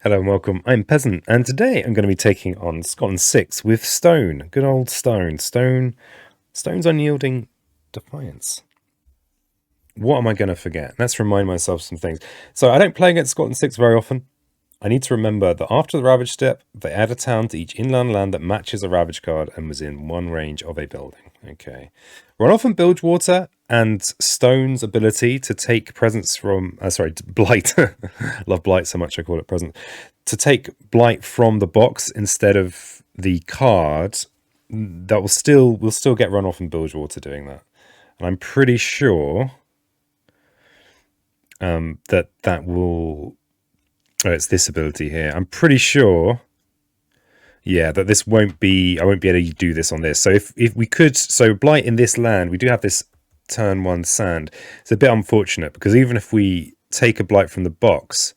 Hello and welcome. I'm Peasant, and today I'm going to be taking on Scotland 6 with Stone. Good old Stone. Stone's Unyielding Defiance. What am I going to forget? Let's remind myself some things. So I don't play against Scotland 6 very often. I need to remember that after the Ravage step, they add a town to each inland land that matches a Ravage card and was in one range of a building. Okay. Runoff and Bilgewater and Stone's ability to take presents from... Blight. Love Blight so much I call it present. To take Blight from the box instead of the card, that we'll still get Runoff and Bilgewater doing that. And I'm pretty sure that will... Oh, it's this ability here. I'm pretty sure, yeah, that this won't be... I won't be able to do this on this. So if we could... So Blight in this land, we do have this turn 1 sand. It's a bit unfortunate because even if we take a Blight from the box,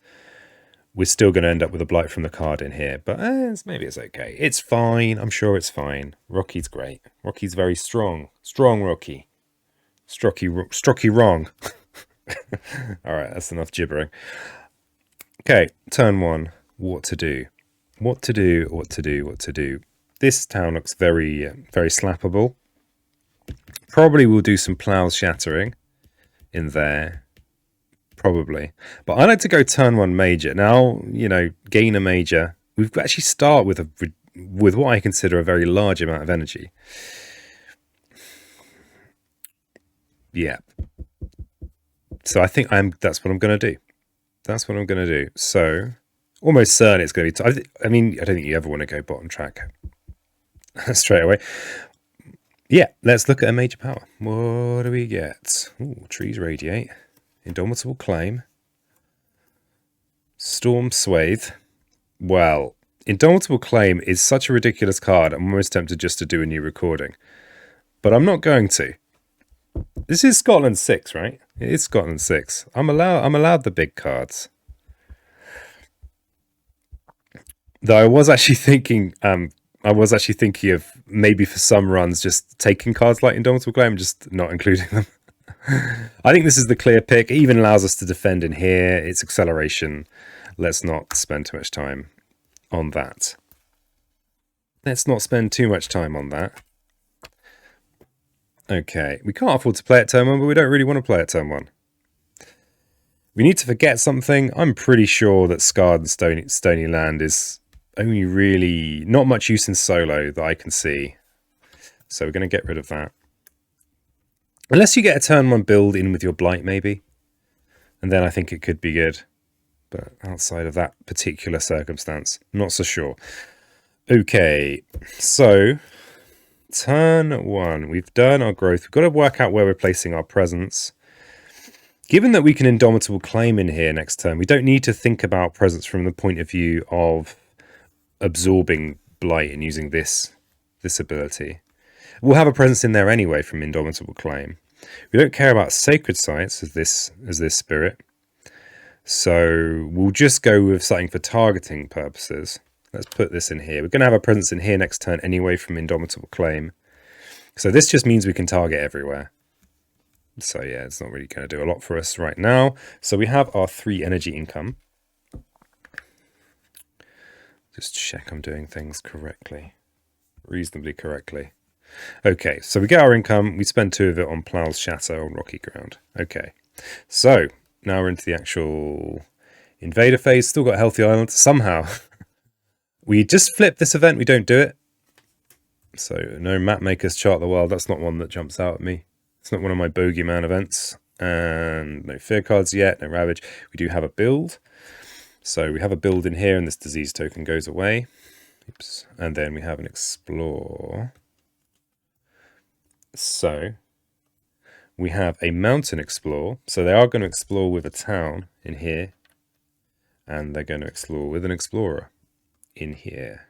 we're still going to end up with a Blight from the card in here. But maybe it's okay. It's fine. I'm sure it's fine. Rocky's great. Rocky's very strong. Strong Rocky. Strocky wrong. All right, that's enough gibbering. Okay, turn 1. What to do? What to do? This town looks very slappable. Probably we'll do some plows shattering in there. Probably. But I like to go turn 1 major. Now, gain a major. We've actually start with what I consider a very large amount of energy. Yeah. So I think that's what I'm going to do. That's what I'm going to do. So, almost certain it's going to be... I don't think you ever want to go bottom track straight away. Yeah, let's look at a major power. What do we get? Ooh, trees radiate. Indomitable Claim. Storm Swathe. Well, Indomitable Claim is such a ridiculous card. I'm almost tempted just to do a new recording. But I'm not going to. This is Scotland 6, right? It is Scotland 6. I'm allowed the big cards. Though I was actually thinking of maybe for some runs just taking cards like Indomitable Claim and just not including them. I think this is the clear pick. It even allows us to defend in here. It's acceleration. Let's not spend too much time on that. Okay, we can't afford to play at turn 1, but we don't really want to play at turn 1. We need to forget something. I'm pretty sure that Scarred and Stony Land is only really not much use in solo that I can see. So we're going to get rid of that. Unless you get a turn 1 build in with your Blight, maybe. And then I think it could be good. But outside of that particular circumstance, not so sure. Okay, so... Turn 1. We've done our growth. We've got to work out where we're placing our presence. Given that we can Indomitable Claim in here next turn, we don't need to think about presence from the point of view of absorbing Blight and using this ability. We'll have a presence in there anyway from Indomitable Claim. We don't care about Sacred Sites as this spirit. So we'll just go with something for targeting purposes. Let's put this in here. We're going to have a presence in here next turn anyway from Indomitable Claim. So this just means we can target everywhere. So yeah, it's not really going to do a lot for us right now. So we have our 3 energy income. Just check I'm doing things correctly. Reasonably correctly. Okay, so we get our income. We spend 2 of it on Plough's Shatter on Rocky Ground. Okay, so now we're into the actual Invader phase. Still got Healthy Island. Somehow... We just flip this event, we don't do it. So, no Map Makers Chart the World, that's not one that jumps out at me. It's not one of my bogeyman events. And no Fear cards yet, no Ravage. We do have a build. So, we have a build in here, and this disease token goes away. Oops. And then we have an Explore. So, we have a Mountain Explore. So, they are going to explore with a town in here. And they're going to explore with an Explorer in here.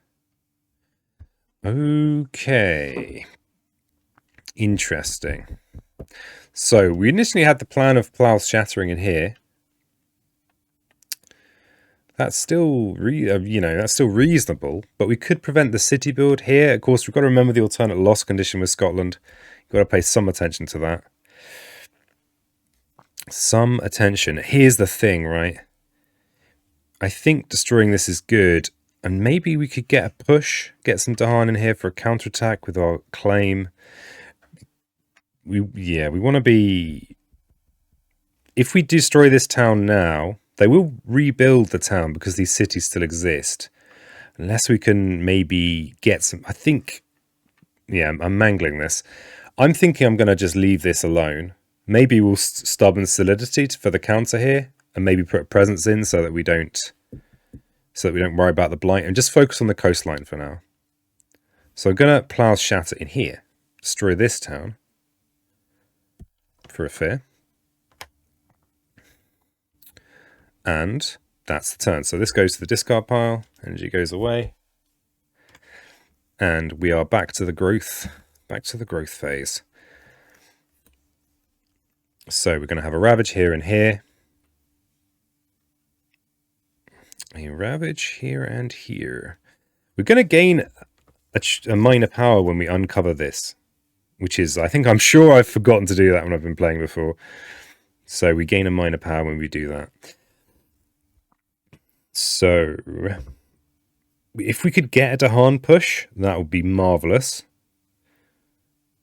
Okay. Interesting. So we initially had the plan of Plough's Shattering in here. That's still that's still reasonable, but we could prevent the city build here. Of course, we've got to remember the alternate loss condition with Scotland. You've got to pay some attention to that. Some attention. Here's the thing, right? I think destroying this is good. And maybe we could get a push, get some Dahan in here for a counterattack with our claim. We want to be... If we destroy this town now, they will rebuild the town because these cities still exist. Unless we can maybe get some... I think... Yeah, I'm mangling this. I'm thinking I'm going to just leave this alone. Maybe we'll stubborn solidity for the counter here. And maybe put presence in so that we don't worry about the blight. And just focus on the coastline for now. So I'm going to Plough's Shatter in here. Destroy this town. For a fear. And that's the turn. So this goes to the discard pile. Energy goes away. And we are back to the growth phase. So we're going to have a Ravage here and here. A Ravage here and here. We're going to gain a minor power when we uncover this. Which is, I'm sure I've forgotten to do that when I've been playing before. So we gain a minor power when we do that. So... if we could get a Dahan push, that would be marvellous.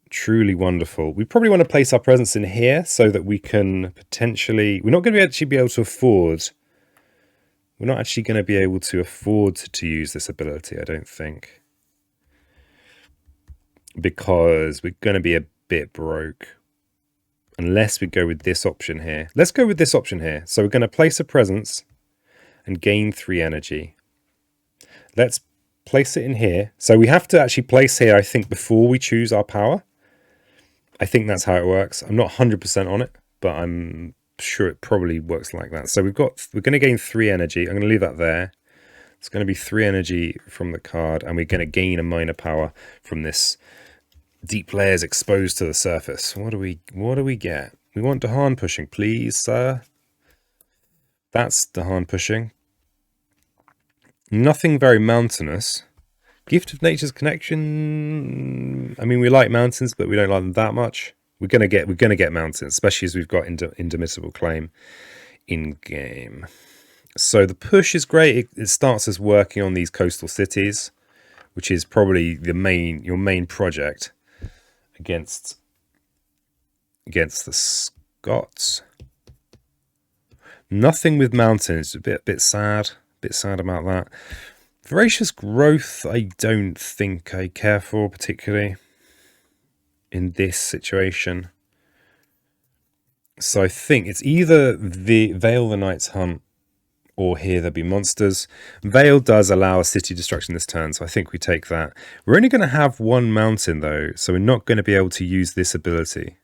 Truly wonderful. We probably want to place our presence in here so that we can potentially... We're not going to actually be able to afford... We're not actually going to be able to afford to use this ability, I don't think. Because we're going to be a bit broke. Unless we go with this option here. Let's go with this option here. So we're going to place a presence and gain 3 energy. Let's place it in here. So we have to actually place here, I think, before we choose our power. I think that's how it works. I'm not 100% on it, but I'm sure it probably works like that. So we're going to gain 3 energy. I'm going to leave that there. It's going to be 3 energy from the card, and we're going to gain a minor power from this deep layers exposed to the surface. What do we get? We want Dahan pushing, please, sir. That's Dahan pushing. Nothing very mountainous. Gift of Nature's Connection. I mean, we like mountains, but we don't like them that much. We're gonna get mountains, especially as we've got Indomitable Claim in game. So the push is great. It starts us working on these coastal cities, which is probably your main project against the Scots. Nothing with mountains. A bit sad. Bit sad about that. Voracious Growth, I don't think I care for particularly in this situation. So I think it's either the Veil the Night's Hunt or Here There Be Monsters. Veil does allow a city destruction this turn, so I think we take that. We're only going to have 1 mountain though, so we're not going to be able to use this ability.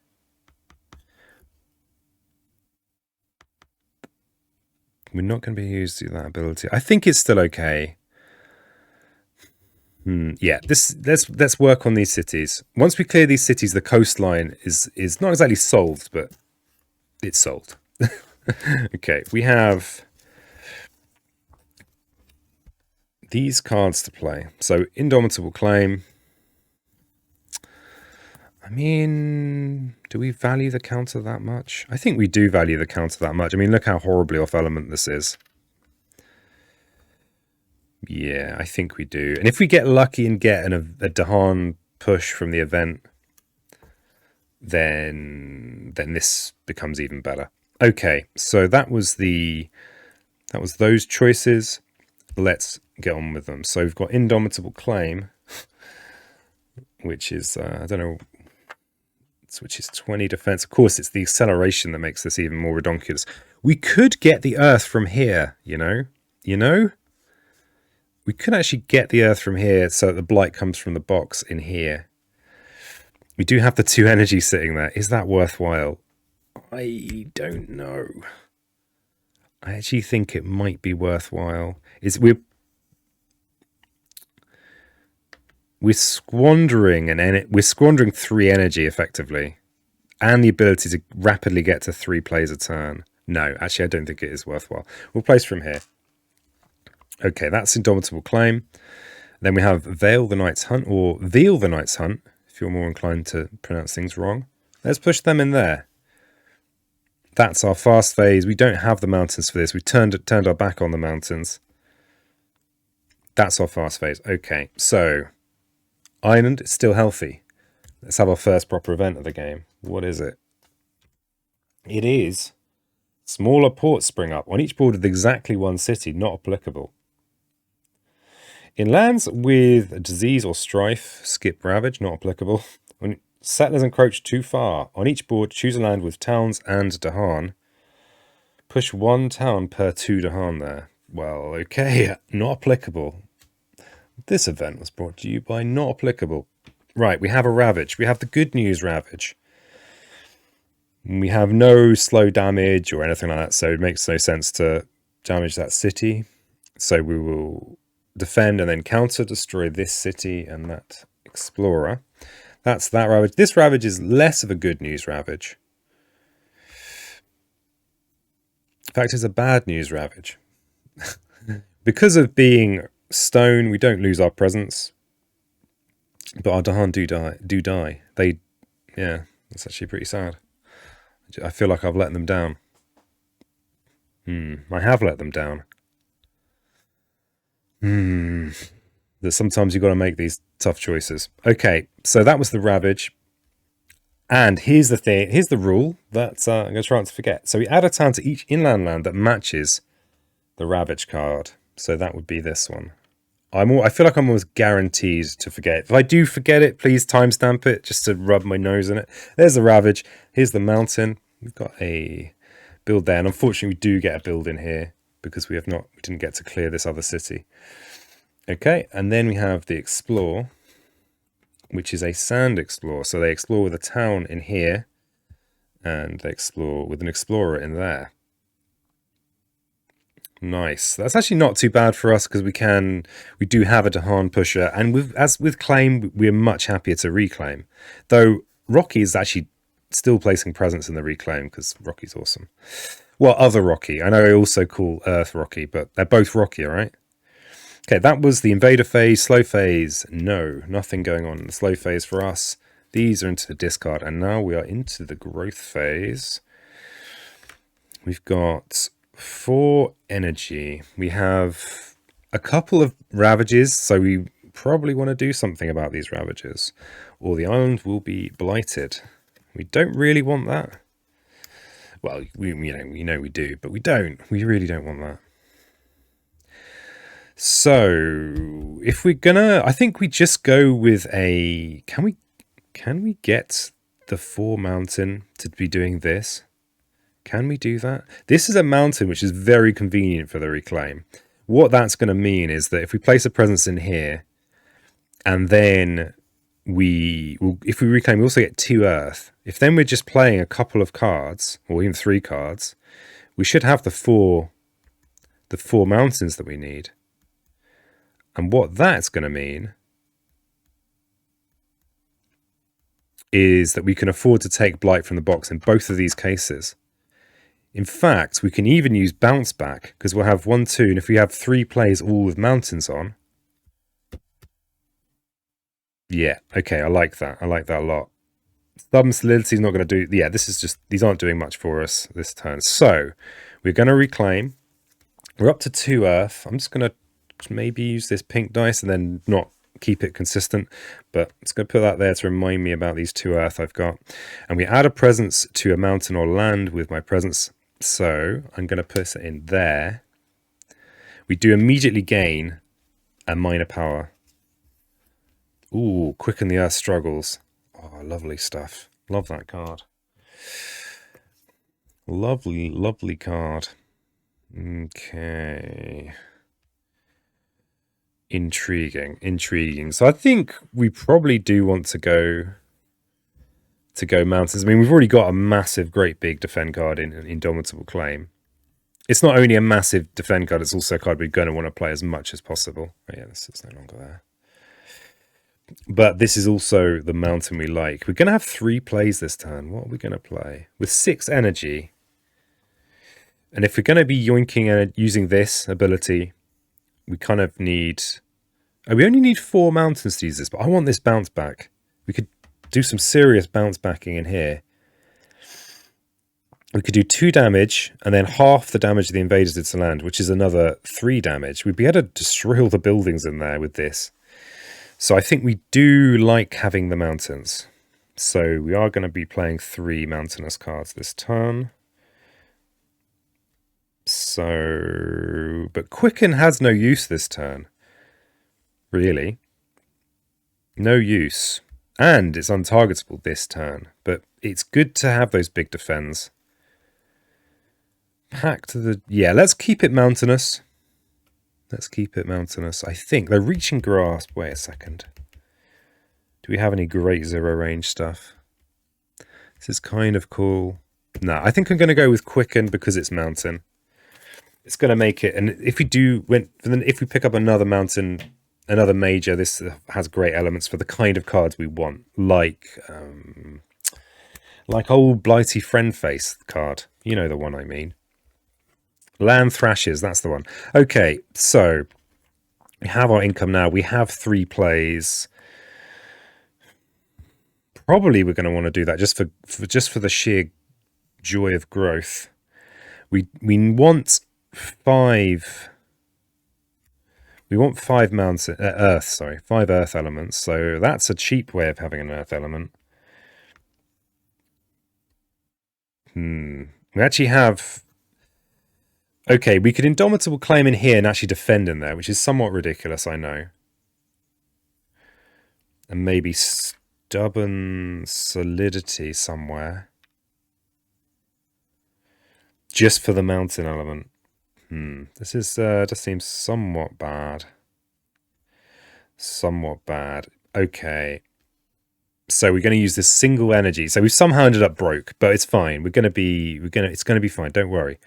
We're not going to be using that ability. I think it's still okay. Yeah, let's work on these cities. Once we clear these cities, the coastline is not exactly solved, but it's solved. Okay, we have these cards to play. So Indomitable Claim. I mean, do we value the counter that much? I think we do value the counter that much. I mean, look how horribly off element this is. Yeah, I think we do. And if we get lucky and get a Dahan push from the event, then this becomes even better. Okay, so that was those choices. Let's get on with them. So we've got Indomitable Claim, which is I don't know, which is 20 defense. Of course, it's the acceleration that makes this even more redonkulous. We could get the earth from here, you know? We could actually get the earth from here so that the blight comes from the box in here. We do have the 2 energy sitting there. Is that worthwhile? I don't know. I actually think it might be worthwhile. We're squandering we're squandering 3 energy effectively, and the ability to rapidly get to 3 plays a turn. No, actually, I don't think it is worthwhile. We'll place from here. Okay, that's Indomitable Claim. Then we have Veil the Night's Hunt, or Veil the Night's Hunt, if you're more inclined to pronounce things wrong. Let's push them in there. That's our fast phase. We don't have the mountains for this. We've turned our back on the mountains. That's our fast phase. Okay, so island is still healthy. Let's have our first proper event of the game. What is it? It is smaller ports spring up on each board with exactly one city, not applicable. In lands with disease or strife, skip ravage, not applicable. When settlers encroach too far, on each board choose a land with towns and Dahan. Push one town per 2 Dahan there. Well, okay, not applicable. This event was brought to you by not applicable. Right, we have a ravage. We have the good news ravage. We have no slow damage or anything like that, so it makes no sense to damage that city. So we will defend and then counter destroy this city and that explorer. That's that ravage. This ravage is less of a good news ravage. In fact, it's a bad news ravage. Because of being stone, we don't lose our presence, but our Dahan do die. Yeah, that's actually pretty sad. I feel like I've let them down. I have let them down. That sometimes you've got to make these tough choices. Okay, so that was the ravage. And here's the thing. Here's the rule that I'm going to try not to forget. So we add a town to each inland land that matches the ravage card. So that would be this one. I feel like I'm almost guaranteed to forget. If I do forget it, please timestamp it just to rub my nose in it. There's the ravage. Here's the mountain. We've got a build there, and unfortunately we do get a build in here because we didn't get to clear this other city. Okay, and then we have the explore, which is a sand explore. So they explore with a town in here, and they explore with an explorer in there. Nice. That's actually not too bad for us because we do have a Dahan pusher, and with claim we're much happier to reclaim. Though Rocky is actually still placing presence in the reclaim because Rocky's awesome. Well, other Rocky. I know I also call Earth Rocky, but they're both Rocky, all right? Okay, that was the invader phase. Slow phase, no, nothing going on in the slow phase for us. These are into the discard, and now we are into the growth phase. We've got 4 energy. We have a couple of ravages, so we probably want to do something about these ravages, or the island will be blighted. We don't really want that. Well, we know we do, but we don't. We really don't want that. So if we're gonna, I think we just go with a. Can we get the 4 mountain to be doing this? Can we do that? This is a mountain which is very convenient for the reclaim. What that's going to mean is that if we place a presence in here, and then if we reclaim, we also get 2 earth. If then we're just playing a couple of cards, or even 3 cards, we should have the 4 mountains that we need. And what that's going to mean is that we can afford to take blight from the box in both of these cases. In fact, we can even use bounce back because we'll have 1, 2, and if we have 3 plays all with mountains on. Yeah, okay, I like that. I like that a lot. Stubborn Solidity is not going to do. Yeah, this is just, these aren't doing much for us this turn. So we're going to reclaim. We're up to 2 earth. I'm just going to maybe use this pink dice and then not keep it consistent, but it's going to put that there to remind me about these 2 earth I've got. And we add a presence to a mountain or land with my presence. So I'm going to put it in there. We do immediately gain a minor power. Ooh, quicken the earth struggles. Oh, lovely stuff. Love that card. Lovely, lovely card. Okay. Intriguing. So I think we probably do want to go mountains. I mean, we've already got a massive, great big defend card in Indomitable Claim. It's not only a massive defend card, it's also a card we're going to want to play as much as possible. Oh yeah, this is no longer there. But this is also the mountain we like. We're going to have 3 plays this turn. What are we going to play? With 6 energy. And if we're going to be yoinking and using this ability, we kind of need... Oh, we only need 4 mountains to use this, but I want this bounce back. We could do some serious bounce backing in here. we could do 2 damage and then half the damage the invaders did to land, which is another 3 damage. We'd be able to destroy all the buildings in there with this. So I think we do like having the mountains. So we are going to be playing 3 mountainous cards this turn. So, but Quicken has no use this turn. Really. No use. And it's untargetable this turn. But it's good to have those big defends. Hack to the... Yeah, let's keep it mountainous. Let's keep it mountainous. I think they're reaching grasp. Wait a second. Do we have any great zero range stuff? This is kind of cool. No, I think I'm going to go with Quicken because it's mountain. It's going to make it... And if we do... If we pick up another mountain, another major, this has great elements for the kind of cards we want. Like old Blighty Friend Face card. You know the one I mean. Land Thrashes, that's the one. Okay, so we have our income now. We have 3 plays. Probably we're going to want to do that just for the sheer joy of growth. We want 5. We want 5 5 earth elements. So that's a cheap way of having an earth element. We actually have... Okay, we could Indomitable Claim in here and actually defend in there, which is somewhat ridiculous, I know. And maybe Stubborn Solidity somewhere. Just for the mountain element. This is just seems somewhat bad. Somewhat bad. Okay. So we're going to use this single energy. So we've somehow ended up broke, but it's fine. It's going to be fine. Don't worry.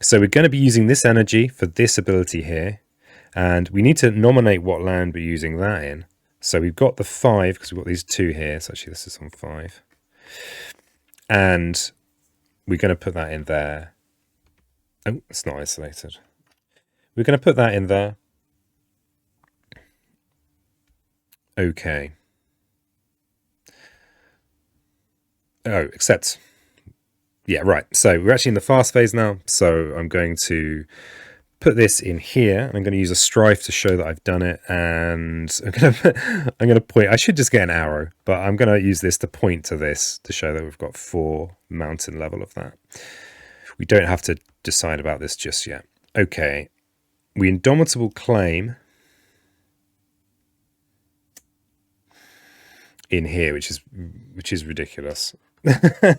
So we're going to be using this energy for this ability here. And we need to nominate what land we're using that in. So we've got the 5 because we've got these 2 here. So actually this is on 5. And we're going to put that in there. Oh, it's not isolated. We're going to put that in there. Okay. Oh, except... Yeah, right. So we're actually in the fast phase now. So I'm going to put this in here. And I'm going to use a strife to show that I've done it. And I'm going to point... I should just get an arrow. But I'm going to use this to point to this to show that we've got 4 mountain level of that. We don't have to decide about this just yet. Okay. We Indomitable Claim in here, which is ridiculous.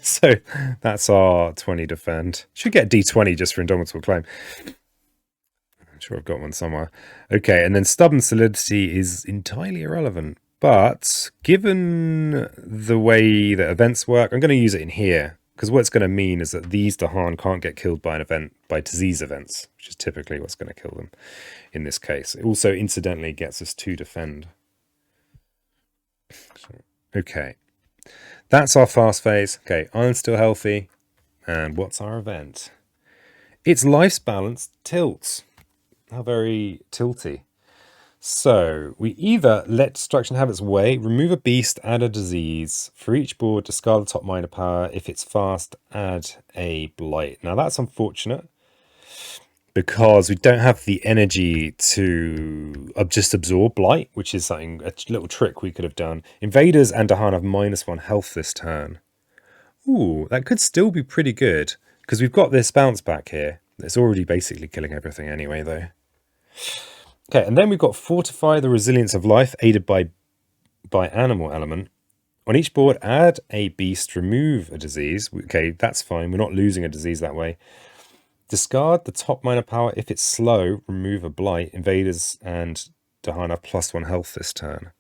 So that's our 20 defend. Should get D20 just for Indomitable Claim. I'm sure I've got one somewhere. Okay, and then Stubborn Solidity is entirely irrelevant. But given the way that events work, I'm going to use it in here. Because what it's going to mean is that these Dahan can't get killed by by disease events, which is typically what's going to kill them in this case. It also incidentally gets us to defend. Okay. That's our fast phase. Okay, Iron's still healthy. And what's our event? It's Life's Balance Tilts. How very tilty. So, we either let destruction have its way, remove a beast, add a disease. For each board, discard the top minor power. If it's fast, add a blight. Now, that's unfortunate. Because we don't have the energy to just absorb blight, which is a little trick we could have done. Invaders and Dahan have -1 health this turn. Ooh, that could still be pretty good. Because we've got this bounce back here. It's already basically killing everything anyway, though. Okay, and then we've got Fortify the Resilience of Life, aided by Animal Element. On each board, add a beast, remove a disease. Okay, that's fine. We're not losing a disease that way. Discard the top minor power. If it's slow, remove a blight. Invaders and Dahan have +1 health this turn.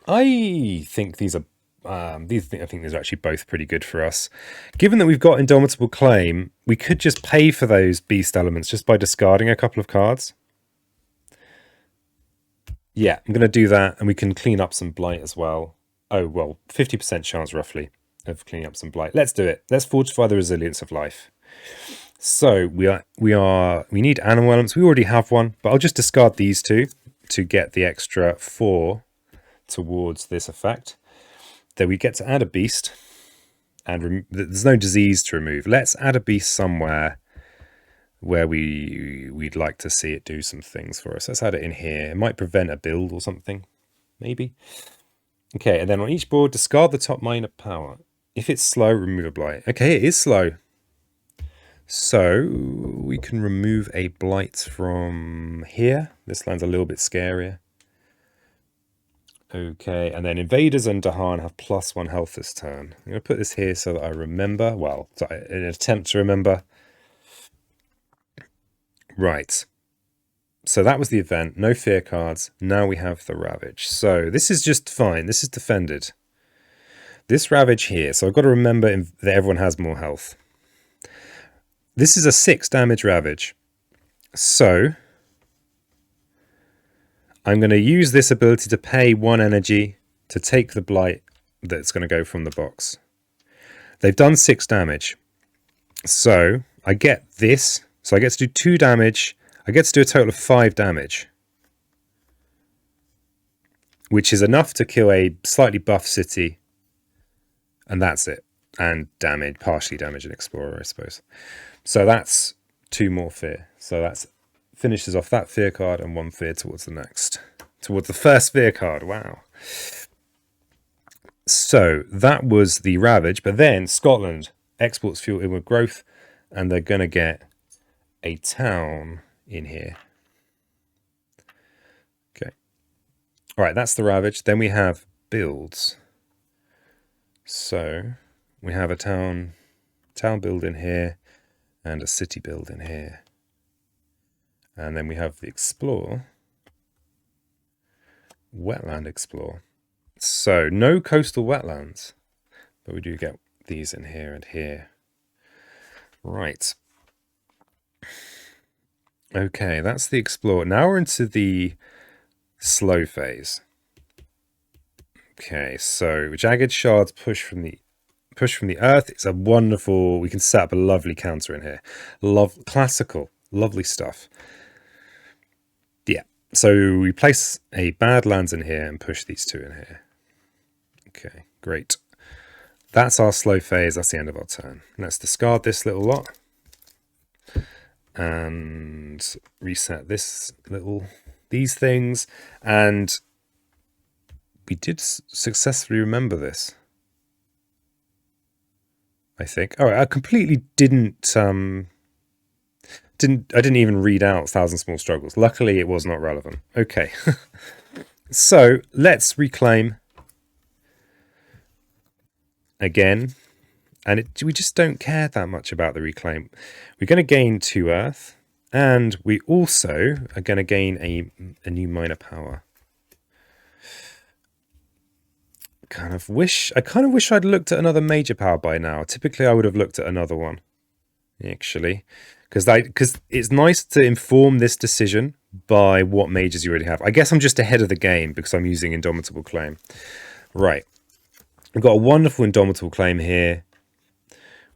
I think these are... I think these are actually both pretty good for us. Given that we've got Indomitable Claim, we could just pay for those beast elements just by discarding a couple of cards. Yeah, I'm going to do that, and we can clean up some blight as well. Oh, well, 50% chance roughly of cleaning up some blight. Let's do it. Let's Fortify the Resilience of Life. So we need animal elements. We already have one, but I'll just discard these 2 to get the extra 4 towards this effect. Then we get to add a beast. and there's no disease to remove. Let's add a beast somewhere where we'd like to see it do some things for us. Let's add it in here. It might prevent a build or something, maybe. Okay, and then on each board, discard the top minor power. If it's slow, remove a blight. Okay, it is slow. So we can remove a blight from here. This land's a little bit scarier. Okay, and then invaders and Dahan have +1 health this turn. I'm going to put this here so that I remember. Well, in an attempt to remember. Right. So that was the event. No fear cards. Now we have the Ravage. So this is just fine. This is defended. This Ravage here. So I've got to remember that everyone has more health. This is a 6 damage Ravage. So I'm going to use this ability to pay 1 energy to take the blight that's going to go from the box. They've done 6 damage. So I get this. So I get to do 2 damage. I get to do a total of 5 damage. Which is enough to kill a slightly buff city. And that's it. And damage, partially damage an explorer, I suppose. So that's 2 more fear. So that's finishes off that fear card and 1 fear towards the next. Towards the first fear card. Wow. So that was the Ravage. But then Scotland exports fuel inward growth. And they're going to get a town in here. Okay. All right, that's the Ravage. Then we have builds. So we have a town build in here and a city build in here. And then we have the Explore. Wetland Explore. So no coastal wetlands. But we do get these in here and here. Right. Okay, that's the Explore. Now we're into the slow phase. Okay, so jagged shards push from the earth. It's a wonderful. We can set up a lovely counter in here. Classical, lovely stuff. Yeah. So we place a Badlands in here and push these 2 in here. Okay, great. That's our slow phase. That's the end of our turn. Let's discard this little lot and reset these things. And we did successfully remember this, I think. Oh, I completely didn't even read out Thousand Small Struggles. Luckily, it was not relevant. Okay. So let's reclaim again. And we just don't care that much about the reclaim. We're going to gain 2 earth. And we also are going to gain a new minor power. I kind of wish I'd looked at another major power by now. Typically, I would have looked at another one, actually. Because it's nice to inform this decision by what majors you already have. I guess I'm just ahead of the game because I'm using Indomitable Claim. Right. We've got a wonderful Indomitable Claim here.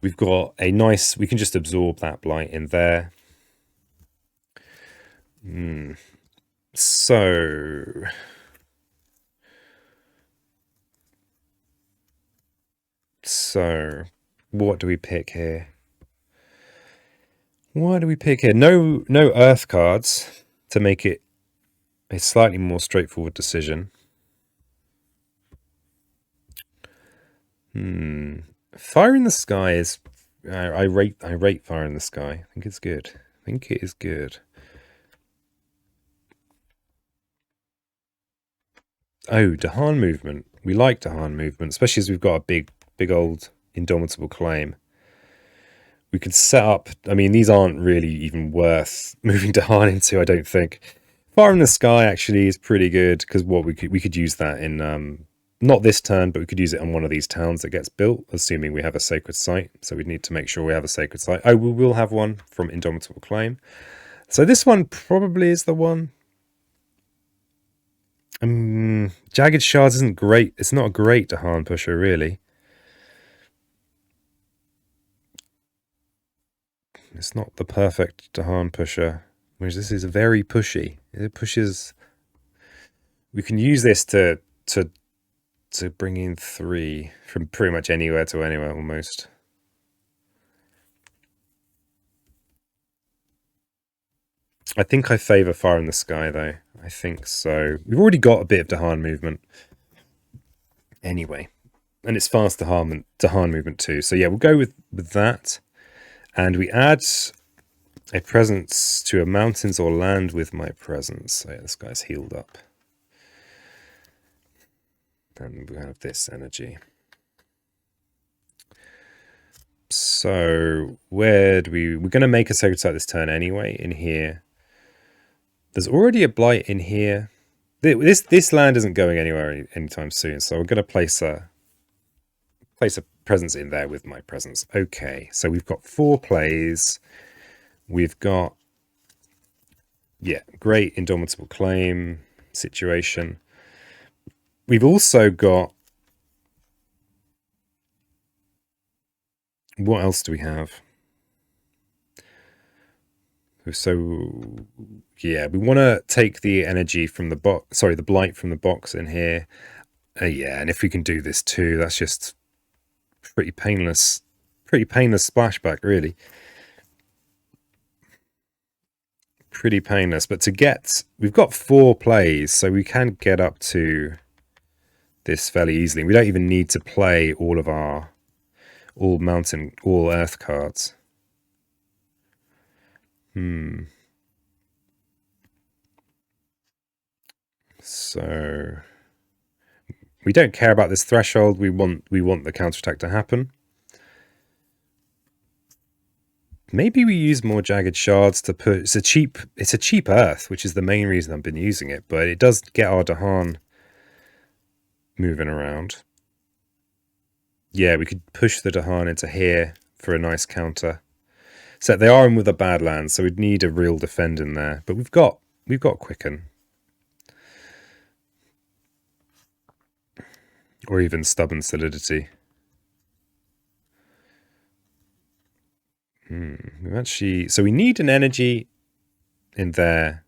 We've got a nice... We can just absorb that blight in there. So... what do we pick here? What do we pick here? No earth cards to make it a slightly more straightforward decision. Fire in the Sky is... I rate Fire in the Sky. I think it's good. I think it is good. Oh, Dahan movement. We like Dahan movement, especially as we've got a big old Indomitable Claim. We could set up... I mean, these aren't really even worth moving Dahan into, I don't think. Fire in the Sky actually is pretty good, because we could use that in... not this turn, but we could use it on one of these towns that gets built, assuming we have a sacred site. So we'd need to make sure we have a sacred site. Oh, we will have one from Indomitable Claim. So this one probably is the one. Jagged Shards isn't great. It's not a great Dahan pusher, really. It's not the perfect Dahan pusher. Whereas this is very pushy. It pushes... We can use this to to bring in 3 from pretty much anywhere to anywhere almost. I think I favour Fire in the Sky though. I think so. We've already got a bit of Dahan movement anyway. And it's fast Dahan movement too. So yeah, we'll go with that. And we add a presence to a mountains or land with my presence. So yeah, this guy's healed up. And we have this energy. So where do we're going to make a Sacred Site this turn anyway, in here. There's already a Blight in here. This land isn't going anywhere anytime soon, so we're going to place a presence in there with my presence. Okay, so we've got 4 plays. We've got, yeah, great Indomitable Claim situation. We've also got, what else do we have? So, yeah, we want to take the energy from the box, sorry, the Blight from the box in here. Yeah, and if we can do this too, that's just pretty painless splashback, really. Pretty painless, but to get, we've got 4 plays, so we can get up to this fairly easily. We don't even need to play all of our all earth cards. So we don't care about this threshold. We want the counterattack to happen. Maybe we use more jagged shards to put. It's a cheap earth, which is the main reason I've been using it. But it does get our Dahan moving around. Yeah, we could push the Dahan into here for a nice counter. So they are in with a bad land, so we'd need a real defend in there. But we've got Quicken. Or even Stubborn Solidity. So we need an energy in there.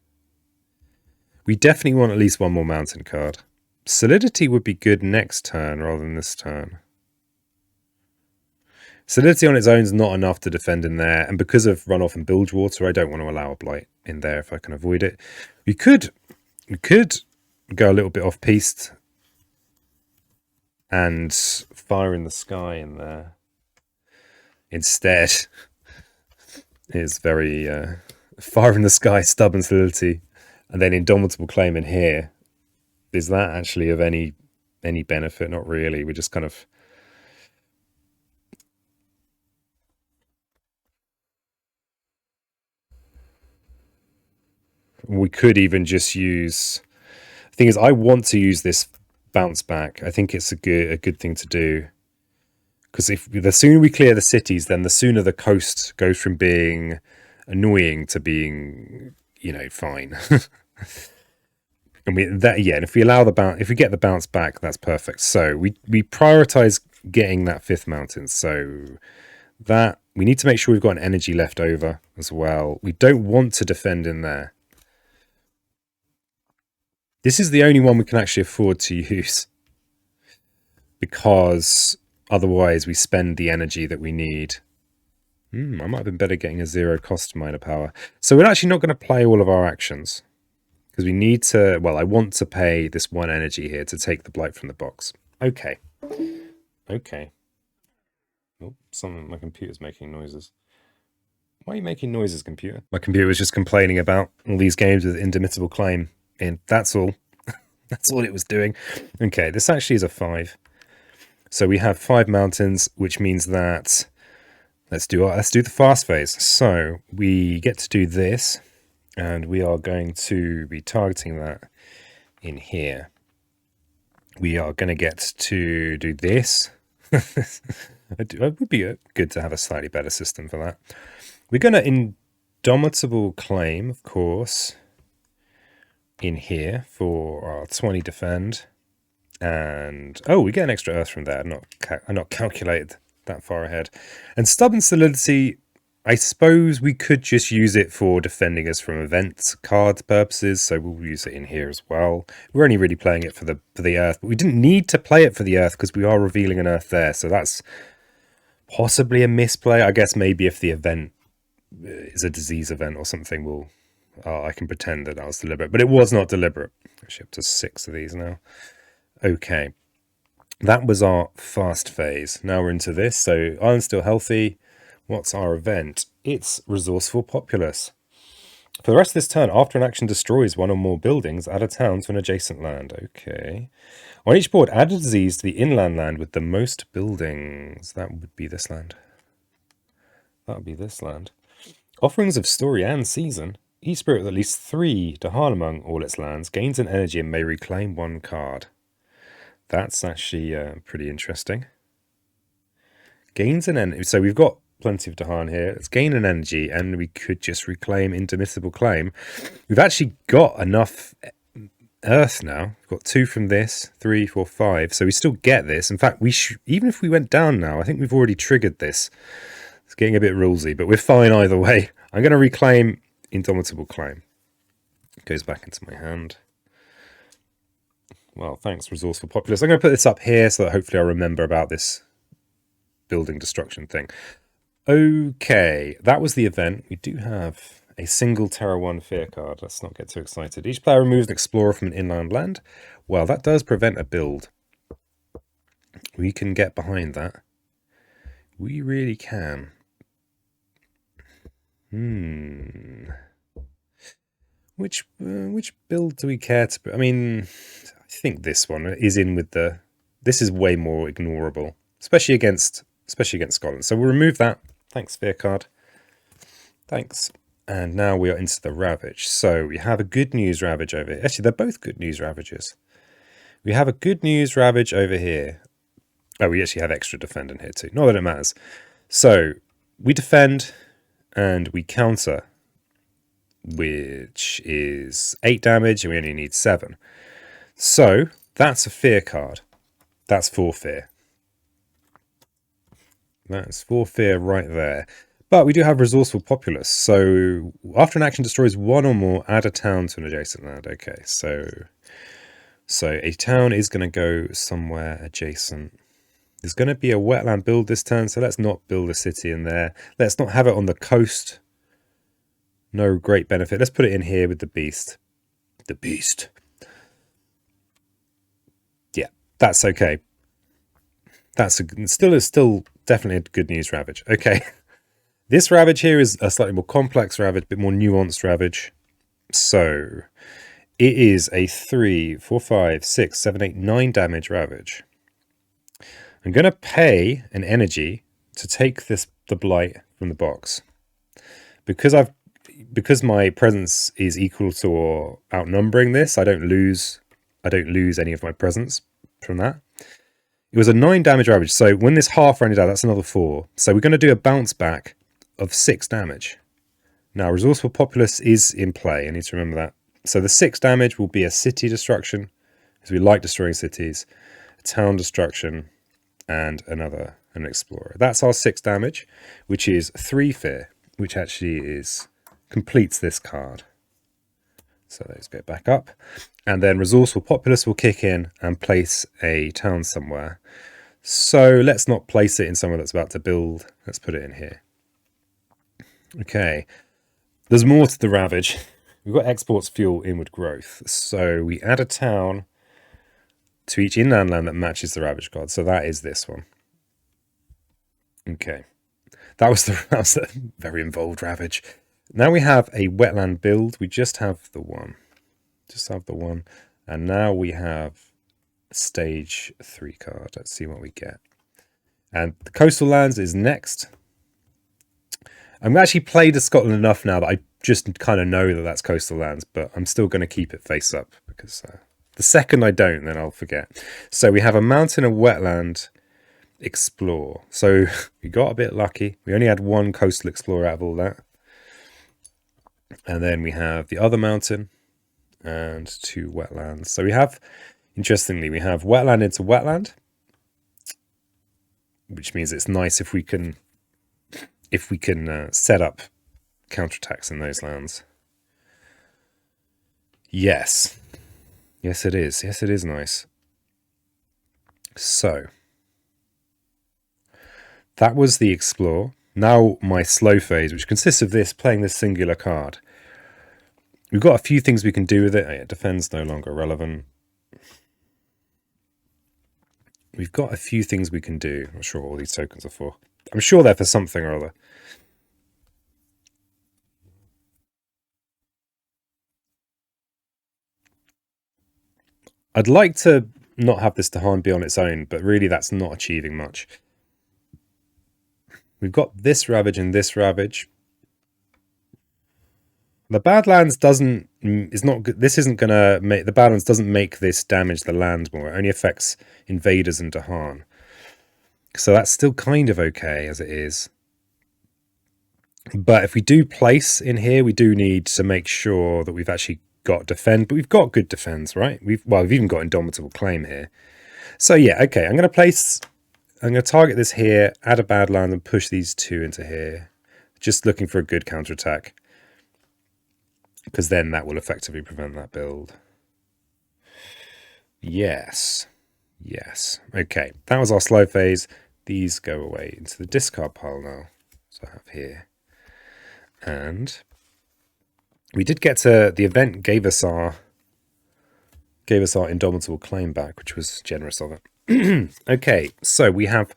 We definitely want at least 1 more mountain card. Solidity would be good next turn rather than this turn. Solidity on its own is not enough to defend in there, and because of runoff and Bilgewater, I don't want to allow a Blight in there if I can avoid it. We could go a little bit off-piste and Fire in the Sky in there instead. Is very Fire in the Sky, Stubborn Solidity, and then Indomitable Claim in here. Is that actually of any benefit? Not really. We're just kind of... We could even just use... The thing is, I want to use this bounce back. I think it's a good thing to do. Because if the sooner we clear the cities, then the sooner the coast goes from being annoying to being, fine. And and if we allow if we get the bounce back, that's perfect. So we prioritize getting that 5th mountain. So that we need to make sure we've got an energy left over as well. We don't want to defend in there. This is the only one we can actually afford to use, because otherwise we spend the energy that we need. I might have been better getting a 0 cost minor power. So we're actually not going to play all of our actions, because we need to... Well, I want to pay this 1 energy here to take the Blight from the box. Okay. Oh, my computer's making noises. Why are you making noises, computer? My computer was just complaining about all these games with Indomitable Claim. And that's all. That's all it was doing. Okay, this actually is a 5. So we have 5 mountains, which means that let's do the fast phase. So we get to do this, and we are going to be targeting that in here. We are going to get to do this. It would be good to have a slightly better system for that. We're going to Indomitable Claim, of course, in here for our 20 defend. And we get an extra earth from there. I'm not calculated that far ahead. And Stubborn Solidity, I suppose we could just use it for defending us from event card purposes, so we'll use it in here as well. We're only really playing it for the Earth, but we didn't need to play it for the Earth because we are revealing an Earth there, so that's possibly a misplay. I guess maybe if the event is a disease event or something, I can pretend that was deliberate, but it was not deliberate. Actually, up to 6 of these now. Okay, that was our fast phase. Now we're into this. So Island's still healthy. What's our event? It's Resourceful Populace. For the rest of this turn, after an action destroys one or more buildings, add a town to an adjacent land. Okay. On each board, add a disease to the inland land with the most buildings. That would be this land. That would be this land. Offerings of story and season. Each spirit with at least 3 to harn among all its lands gains an energy and may reclaim 1 card. That's actually pretty interesting. Gains an energy. So we've got plenty of Dahan here. Let's gain an energy and we could just reclaim Indomitable Claim. We've actually got enough Earth now. We've got 2 from this, 3, 4, 5. So we still get this. In fact, even if we went down now, I think we've already triggered this. It's getting a bit rulesy, but we're fine either way. I'm going to reclaim Indomitable Claim. It goes back into my hand. Well, thanks, Resourceful Populace. I'm going to put this up here so that hopefully I'll remember about this building destruction thing. Okay, that was the event. We do have a single Terra 1 Fear card. Let's not get too excited. Each player removes an explorer from an inland land. Well, that does prevent a build. We can get behind that. We really can. Which build do we care to... I mean, I think this one is in with the... This is way more ignorable, especially against Scotland. So we'll remove that. Thanks, Fear card. Thanks. And now we are into the Ravage. So we have a good news Ravage over here. Actually, they're both good news Ravages. We have a good news Ravage over here. Oh, we actually have extra defend in here too. Not that it matters. So we defend and we counter, which is 8 damage and we only need 7. So that's a Fear card. That's 4 Fear. That's 4 Fear right there. But we do have Resourceful Populace. So after an action destroys 1 or more, add a town to an adjacent land. Okay, so a town is going to go somewhere adjacent. There's going to be a wetland build this turn, so let's not build a city in there. Let's not have it on the coast. No great benefit. Let's put it in here with the beast. The beast. Yeah, that's okay. That's still definitely a good news Ravage. Okay. This Ravage here is a slightly more complex Ravage, a bit more nuanced Ravage. So it is a 3, 4, 5, 6, 7, 8, 9 damage Ravage. I'm going to pay an energy to take the blight from the box. Because my presence is equal to or outnumbering this, I don't lose any of my presence from that. It was a 9 damage Ravage, so when this half rounded out, that's another 4. So we're going to do a bounce back of 6 damage. Now, Resourceful Populace is in play. I need to remember that. So the 6 damage will be a city destruction, because we like destroying cities, a town destruction, and an explorer. That's our 6 damage, which is 3 Fear, which actually completes this card. So let's go back up. And then Resourceful Populace will kick in and place a town somewhere. So let's not place it in somewhere that's about to build. Let's put it in here. Okay. There's more to the Ravage. We've got exports, fuel, inward growth. So we add a town to each inland land that matches the Ravage card. So that is this one. Okay. That was a very involved Ravage. Now we have a wetland build. We just have the one. And now we have a stage 3 card. Let's see what we get. And the coastal lands is next. I've actually played Scotland enough now that I just kind of know that that's coastal lands, but I'm still going to keep it face up because the second I don't, then I'll forget. So we have a mountain and wetland explore. So we got a bit lucky. We only had 1 coastal explorer out of all that. And then we have the other mountain and 2 wetlands. So we have, interestingly, we have wetland into wetland, which means it's nice if we can if we can set up counterattacks in those lands. Yes. Yes, it is. Yes, it is nice. So, that was the Explore. Now my slow phase, which consists of this, playing this singular card. We've got a few things we can do with it. Yeah, defense no longer relevant. We've got a few things we can do. I'm not sure what all these tokens are for. I'm sure they're for something or other. I'd like to not have this Dahan be on its own, but really that's not achieving much. We've got this Ravage and this Ravage. The Badlands this isn't going to make, the Badlands doesn't make this damage the land more. It only affects invaders and Dahan. So that's still kind of okay as it is. But if we do place in here, we do need to make sure that we've actually got defend, but we've got good defense, right? We've even got Indomitable Claim here. So yeah, okay, I'm going to target this here, add a Badland and push these two into here. Just looking for a good counterattack, because then that will effectively prevent that build. Yes. Yes. Okay, that was our slow phase. These go away into the discard pile now. So I have here. And we did get to, the event gave us our Indomitable Claim back, which was generous of it. Okay, so we have,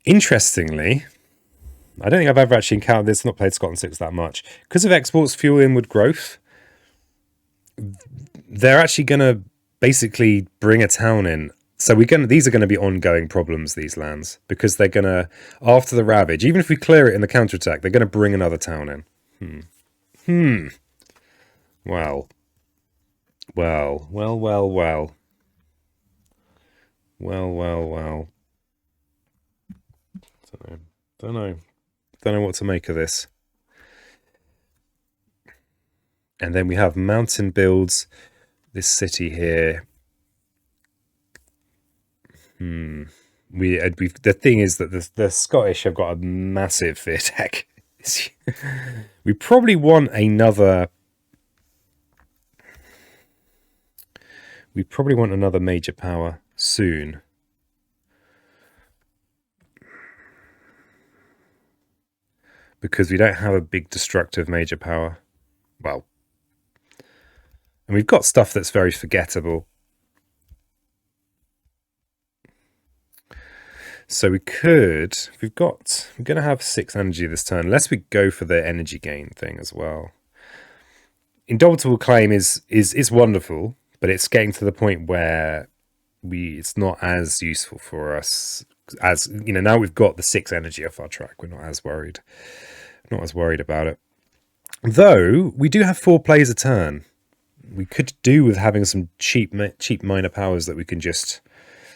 interestingly, I don't think I've ever actually encountered this, not played Scotland 6 that much. Because of exports fuel inward growth, they're actually going to basically bring a town in. So these are going to be ongoing problems, these lands, because they're going to, after the Ravage, even if we clear it in the counterattack, they're going to bring another town in. Well. Don't know what to make of this. And then we have mountain builds, this city here. The thing is that the Scottish have got a massive fear tech. We probably want another. We probably want another major power soon. Because we don't have a big destructive major power. Well, and we've got stuff that's very forgettable. So we could, we're going to have 6 energy this turn, unless we go for the energy gain thing as well. Indomitable Claim is wonderful, but it's getting to the point where it's not as useful for us as, now we've got the 6 energy off our track. We're not as worried about it. Though we do have 4 plays a turn. We could do with having some cheap minor powers that we can just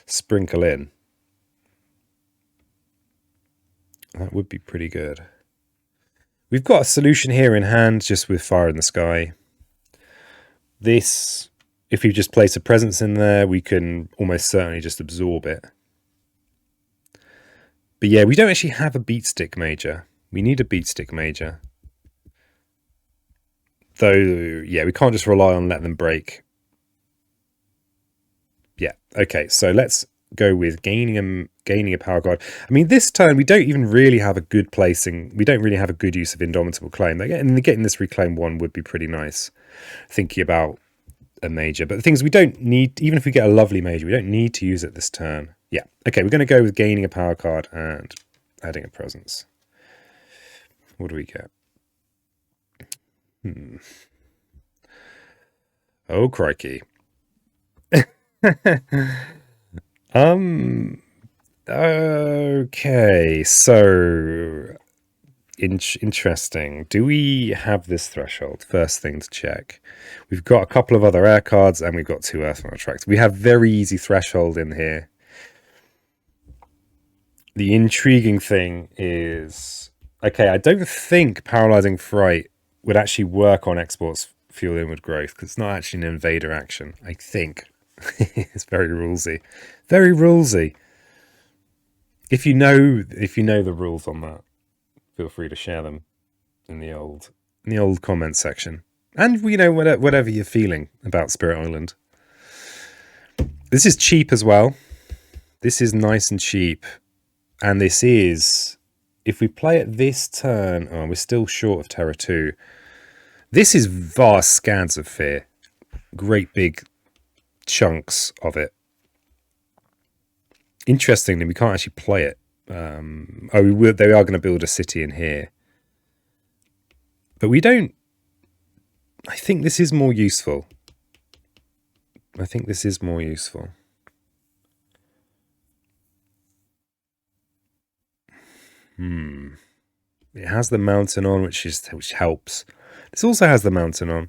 sprinkle in. That would be pretty good. We've got a solution here in hand, just with Fire in the Sky. This, if you just place a presence in there, we can almost certainly just absorb it. But yeah, we don't actually have a beat stick major. We need a beat stick major. Though, yeah, we can't just rely on let them break. Yeah, okay, so let's go with gaining a power card. I mean, this turn we don't even really have a good placing. We don't really have a good use of Indomitable Claim. Getting this Reclaim 1 would be pretty nice, thinking about a major. But the thing is, we don't need, even if we get a lovely major, we don't need to use it this turn. Yeah, okay, we're going to go with gaining a power card and adding a presence. What do we get? Oh, crikey. Okay, so interesting. Do we have this threshold? First thing to check. We've got a couple of other air cards and we've got 2 Earthbound Attracts. We have very easy threshold in here. The intriguing thing is, okay, I don't think Paralyzing Fright would actually work on exports fuel inward growth because it's not actually an invader action, I think. It's very rulesy. Very rulesy. If you know the rules on that. feel free to share them in the old comment section. And whatever you're feeling about Spirit Island. This is cheap as well. This is nice and cheap. And this is, if we play it this turn, we're still short of Terror 2. This is vast scads of fear. Great big chunks of it. Interestingly, we can't actually play it. They are going to build a city in here. But we don't... I think this is more useful. It has the mountain on, which helps. This also has the mountain on.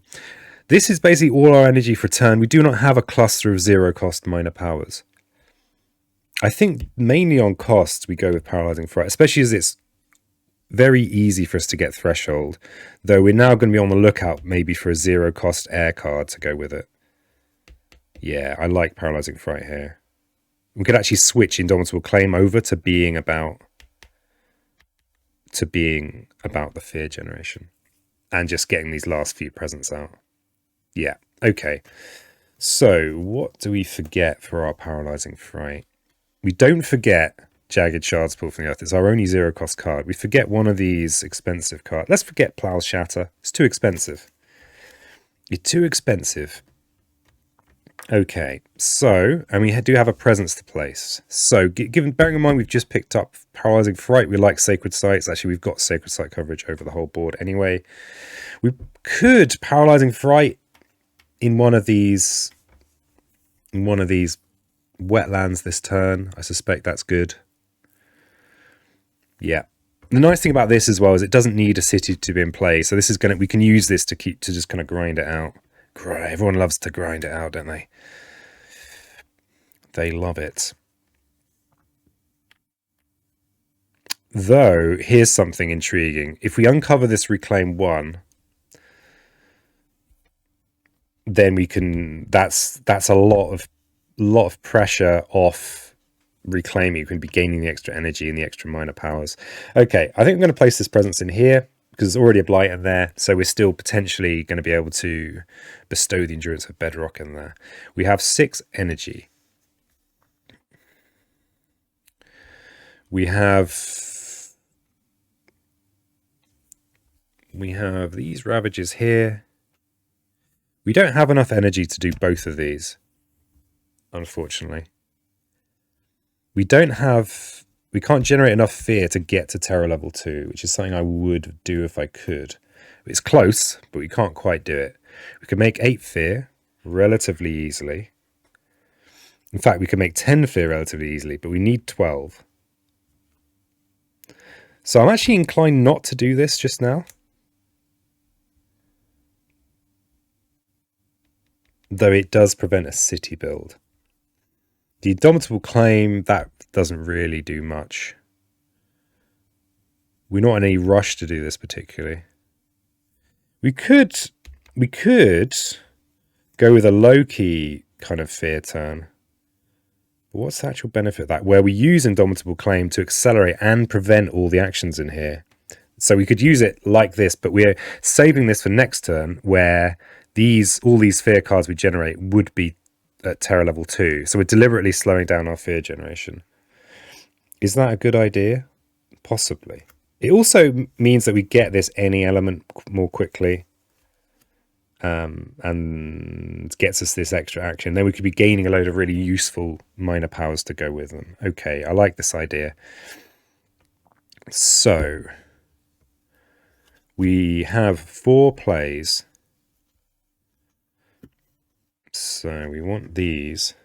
This is basically all our energy for turn. We do not have a cluster of zero-cost minor powers. I think mainly on cost we go with Paralyzing Fright, especially as it's very easy for us to get Threshold, though we're now going to be on the lookout maybe for a zero-cost air card to go with it. Yeah, I like Paralyzing Fright here. We could actually switch Indomitable Claim over to being about the fear generation and just getting these last few presents out. Yeah, okay. So what do we forget for our Paralyzing Fright? We don't forget Jagged Shards Pulled from the Earth. It's our only zero-cost card. We forget one of these expensive cards. Let's forget Plow's Shatter. It's too expensive. You're too expensive. Okay, so, and we do have a presence to place. So, bearing in mind we've just picked up Paralyzing Fright, we like Sacred Sites. Actually, we've got Sacred Site coverage over the whole board anyway. We could Paralyzing Fright in one of these wetlands this turn. I suspect that's good. Yeah. The nice thing about this as well is it doesn't need a city to be in play. So this is we can use this to just kind of grind it out. Everyone loves to grind it out, don't they? They love it. Though, here's something intriguing. If we uncover this Reclaim 1, then we can... That's a lot of pressure off Reclaiming. You can be gaining the extra energy and the extra minor powers. Okay, I think I'm going to place this presence in here, because there's already a Blight in there, so we're still potentially going to be able to bestow the Endurance of Bedrock in there. We have 6 energy. We have these Ravages here. We don't have enough energy to do both of these, unfortunately. We can't generate enough fear to get to Terror level 2, which is something I would do if I could. It's close, but we can't quite do it. We can make 8 fear relatively easily. In fact, we can make 10 fear relatively easily, but we need 12. So I'm actually inclined not to do this just now. Though it does prevent a city build. The Indomitable Claim, that doesn't really do much. We're not in any rush to do this particularly. We could go with a low-key kind of fear turn. But what's the actual benefit of that? Where we use Indomitable Claim to accelerate and prevent all the actions in here. So we could use it like this, but we're saving this for next turn, where all these fear cards we generate would be at Terror level 2. So we're deliberately slowing down our fear generation. Is that a good idea? Possibly. It also means that we get this any element more quickly. And gets us this extra action. Then we could be gaining a load of really useful minor powers to go with them. Okay, I like this idea. So we have 4 plays. So we want these.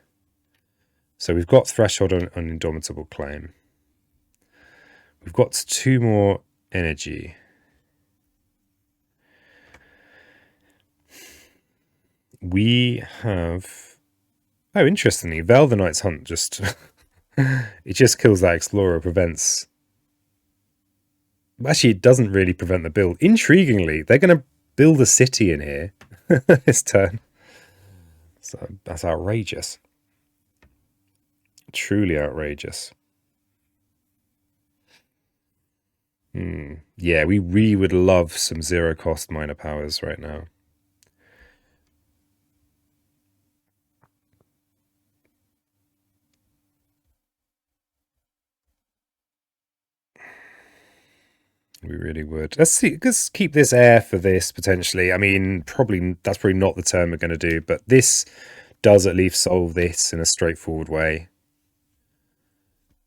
So we've got Threshold on Indomitable Claim. We've got 2 more energy. We have... Oh, interestingly, Veil the Night's Hunt just... it just kills that Explorer, prevents... Actually, it doesn't really prevent the build. Intriguingly, they're going to build a city in here this turn. So that's outrageous. Truly outrageous. Yeah, we would love some zero cost minor powers right now. We really would. Let's see. Let's keep this air for this potentially. I mean, probably that's probably not the turn we're going to do, but this does at least solve this in a straightforward way.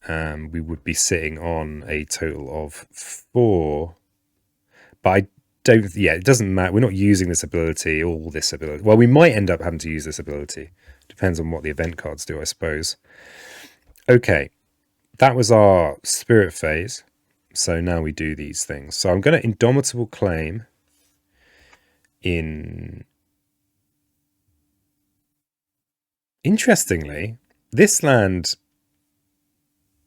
We would be sitting on a total of 4. But I don't. Yeah, it doesn't matter. We're not using this ability or this ability. Well, we might end up having to use this ability. Depends on what the event cards do, I suppose. Okay, that was our spirit phase. So now we do these things. So I'm going to Indomitable Claim in... Interestingly, this land...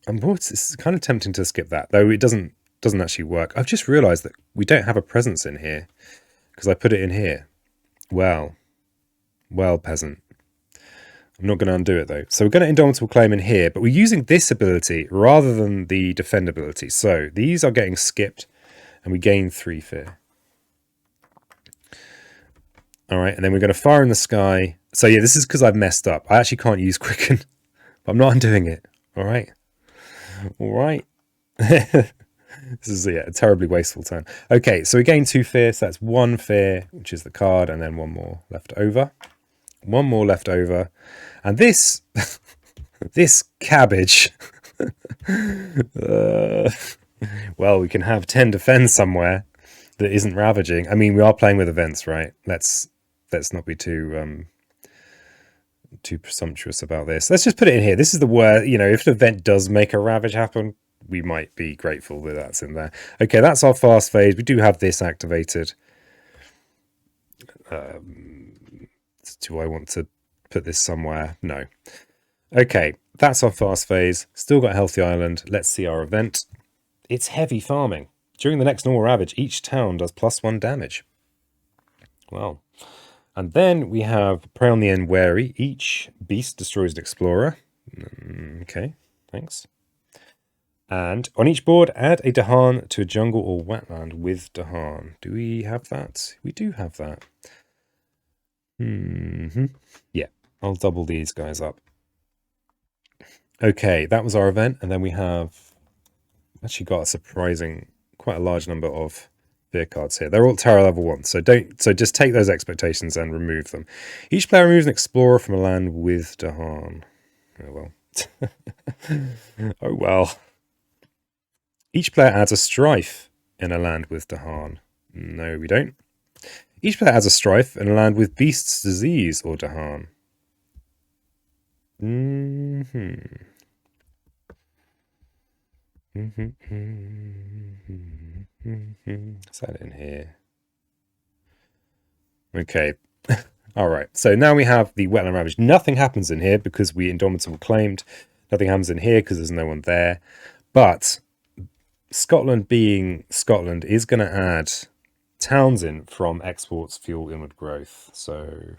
It's kind of tempting to skip that, though it doesn't actually work. I've just realised that we don't have a presence in here because I put it in here. Well, peasant. I'm not going to undo it, though. So we're going to Indomitable Claim in here, but we're using this ability rather than the Defend ability. So these are getting skipped, and we gain 3 fear. All right, and then we're going to Fire in the Sky. So yeah, this is because I've messed up. I actually can't use Quicken, but I'm not undoing it. All right. All right. This is a terribly wasteful turn. Okay, so we gain 2 fear, so that's 1 fear, which is the card, and then 1 more left over. 1 more left over. And this, this cabbage. Well, we can have 10 defend somewhere that isn't ravaging. I mean, we are playing with events, right? Let's not be too presumptuous about this. Let's just put it in here. This is the word, if an event does make a ravage happen, we might be grateful that that's in there. Okay, that's our fast phase. We do have this activated. Do I want to put this somewhere? No. Okay, that's our fast phase. Still got Healthy Island. Let's see our event. It's heavy farming. During the next normal ravage, each town does +1 damage. Well, and then we have Prey on the Unwary. Each beast destroys an explorer. Okay, thanks. And on each board, add a Dahan to a jungle or wetland with Dahan. Do we have that? We do have that. Yeah, I'll double these guys up. Okay, that was our event. And then we have actually got a surprising, quite a large number of fear cards here. They're all Terror level 1, so just take those expectations and remove them. Each player removes an explorer from a land with Dahan. Oh well. Oh well. Each player adds a strife in a land with Dahan. No, we don't. Each player adds a strife in a land with Beast's Disease or Dahan. Is that in here? Okay. All right. So now we have the Wetland Ravage. Nothing happens in here because we Indomitable claimed. Nothing happens in here because there's no one there. But Scotland being Scotland is going to add towns in from exports, fuel, inward growth. So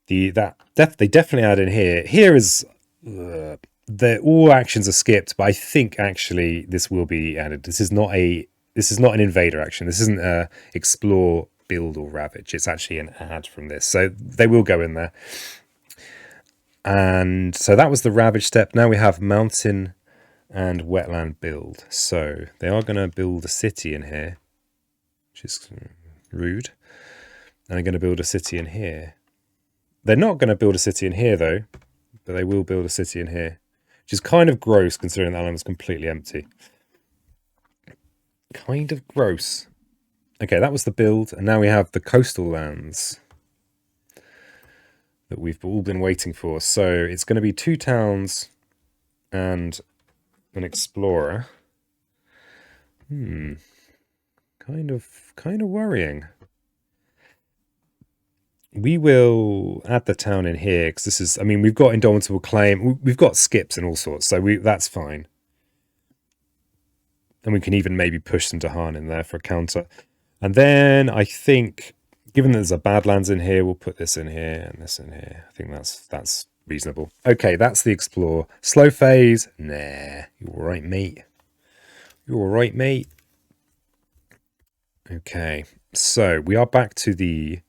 they definitely add in here. Here is all actions are skipped, but I think actually this will be added. This is not an invader action. This isn't a explore, build, or ravage. It's actually an add from this. So they will go in there. And so that was the ravage step. Now we have mountain and wetland build. So they are going to build a city in here, which is rude. And they're going to build a city in here. They're not going to build a city in here, though, but they will build a city in here, which is kind of gross considering that island was completely empty. Kind of gross. Okay, that was the build, and now we have the coastal lands that we've all been waiting for. So it's going to be 2 towns and an explorer. Kind of worrying. We will add the town in here because this is, I mean, we've got Indomitable Claim, we've got skips and all sorts, so that's fine. And we can even maybe push some Dahan in there for a counter. And then I think, given that there's a Badlands in here, we'll put this in here and this in here. I think that's reasonable. Okay, that's the Explore. Slow phase? Nah, you're all right, mate. You're all right, mate. Okay, so we are back to the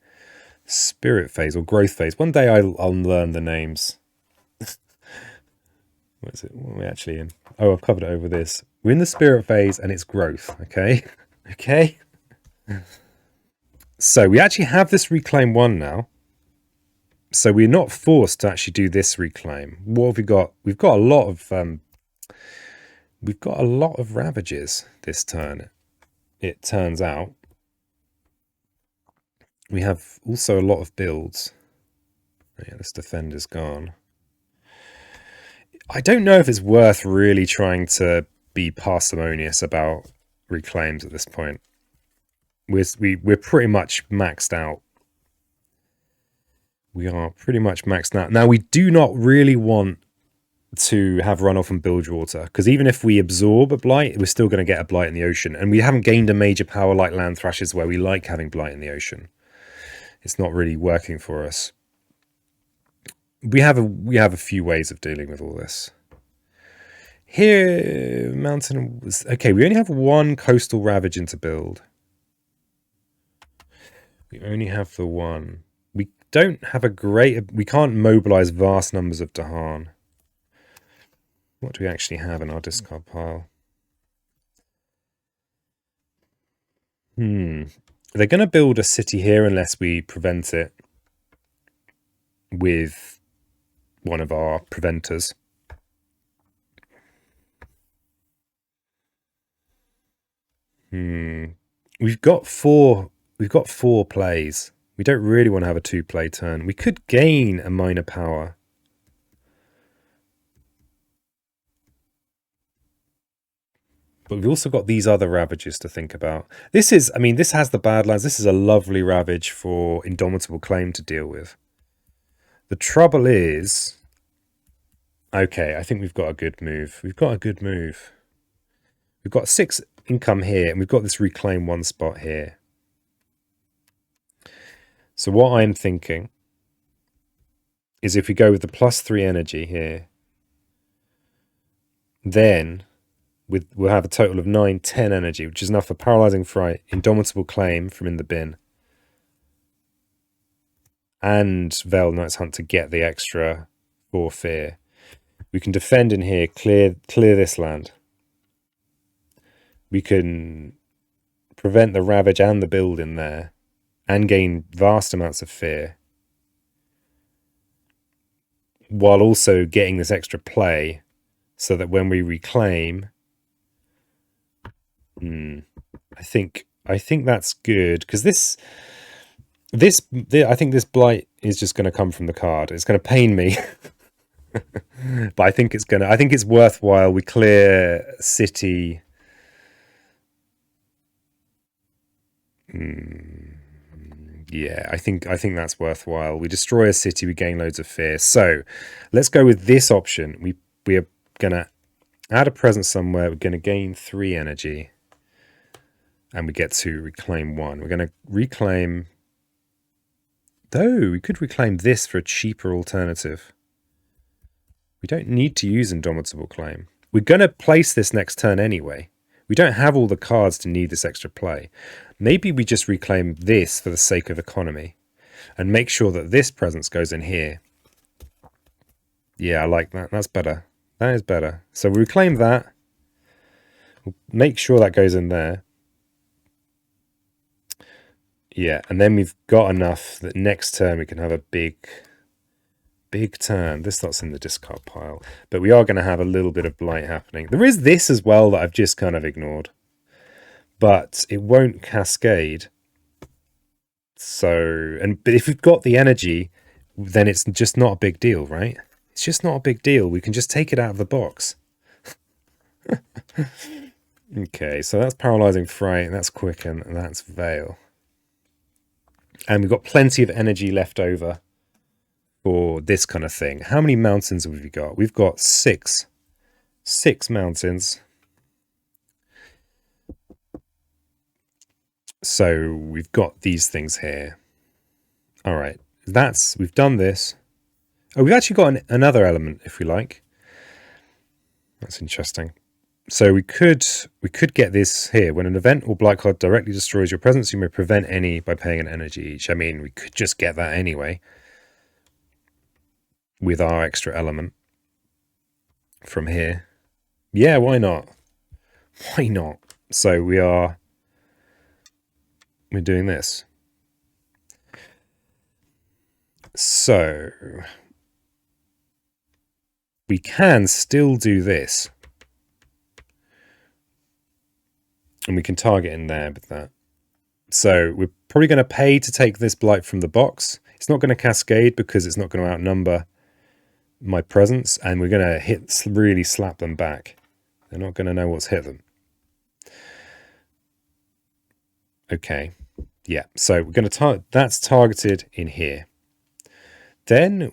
spirit phase or growth phase. One day I'll learn the names. What is it? What are we actually in? Oh, I've covered it over this. We're in the spirit phase and it's growth. Okay. Okay. So we actually have this reclaim one now. So we're not forced to actually do this reclaim. What have we got? We've got a lot of ravages this turn. It turns out we have also a lot of builds. Yeah, this defender's gone. I don't know if it's worth really trying to be parsimonious about reclaims at this point. We're pretty much maxed out. We are pretty much maxed out. Now, we do not really want to have runoff and bilge water, because even if we absorb a blight, we're still going to get a blight in the ocean. And we haven't gained a major power like land thrashes where we like having blight in the ocean. It's not really working for us. We have a few ways of dealing with all this. Here, mountain was okay. We only have one coastal ravaging to build. We only have the one. We don't have a great. We can't mobilize vast numbers of Dahan. What do we actually have in our discard pile? They're going to build a city here unless we prevent it with one of our preventers. We've got four plays. We don't really want to have a 2-play turn. We could gain a minor power. But we've also got these other ravages to think about. This has the Badlands. This is a lovely ravage for Indomitable Claim to deal with. The trouble is... Okay, I think we've got a good move. We've got 6 income here, and we've got this reclaim 1 spot here. So what I'm thinking is if we go with the +3 energy here, then we'll have a total of 9, 10 energy, which is enough for Paralyzing Fright, Indomitable Claim from in the bin, and Veiled Knight's Hunt to get the extra 4 fear. We can defend in here, clear this land. We can prevent the ravage and the build in there, and gain vast amounts of fear, while also getting this extra play, so that when we reclaim, I think that's good, because I think this blight is just going to come from the card. It's going to pain me. But I think it's worthwhile. We clear city. Yeah, I think that's worthwhile. We destroy a city, we gain loads of fear. So let's go with this option. We are gonna add a presence somewhere. We're gonna gain 3 energy, and we get to reclaim 1. We're gonna reclaim. Though we could reclaim this for a cheaper alternative. We don't need to use Indomitable Claim. We're going to place this next turn anyway. We don't have all the cards to need this extra play. Maybe we just reclaim this for the sake of economy and make sure that this presence goes in here. Yeah, I like that. That's better. That is better. So we reclaim that. We'll make sure that goes in there. Yeah, and then we've got enough that next turn we can have a big turn. This lot's in the discard pile. But we are going to have a little bit of blight happening. There is this as well that I've just kind of ignored. But it won't cascade. So, but if we've got the energy, then it's just not a big deal, right? It's just not a big deal. We can just take it out of the box. Okay, so that's Paralyzing Fright, that's Quicken, and that's Veil. And we've got plenty of energy left over for this kind of thing. How many mountains have we got? We've got 6. 6 mountains. So we've got these things here. All right, we've done this. Oh, we've actually got another element, if we like. That's interesting. So we could get this here. When an event or blight card directly destroys your presence, you may prevent any by paying an energy each. I mean, we could just get that anyway with our extra element from here. Yeah, why not? Why not? So we're doing this. So we can still do this. And we can target in there with that. So we're probably going to pay to take this blight from the box. It's not going to cascade because it's not going to outnumber my presence. And we're going to really slap them back. They're not going to know what's hit them. Okay. Yeah. So we're going to that's targeted in here. Then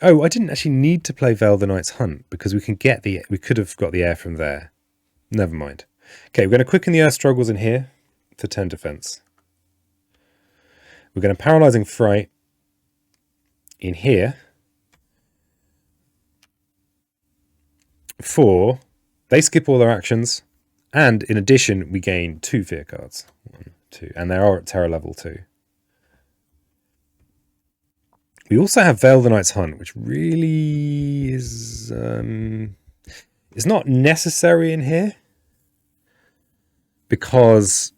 I didn't actually need to play Veil the Knight's Hunt because we could have got the air from there. Never mind. Okay, we're going to quicken the Earth Struggles in here for 10 defense. We're going to Paralyzing Fright in here for they skip all their actions, and in addition, we gain 2 fear cards. 1, 2, and they are at terror level 2. We also have Veil the Knight's Hunt, which really is not necessary in here because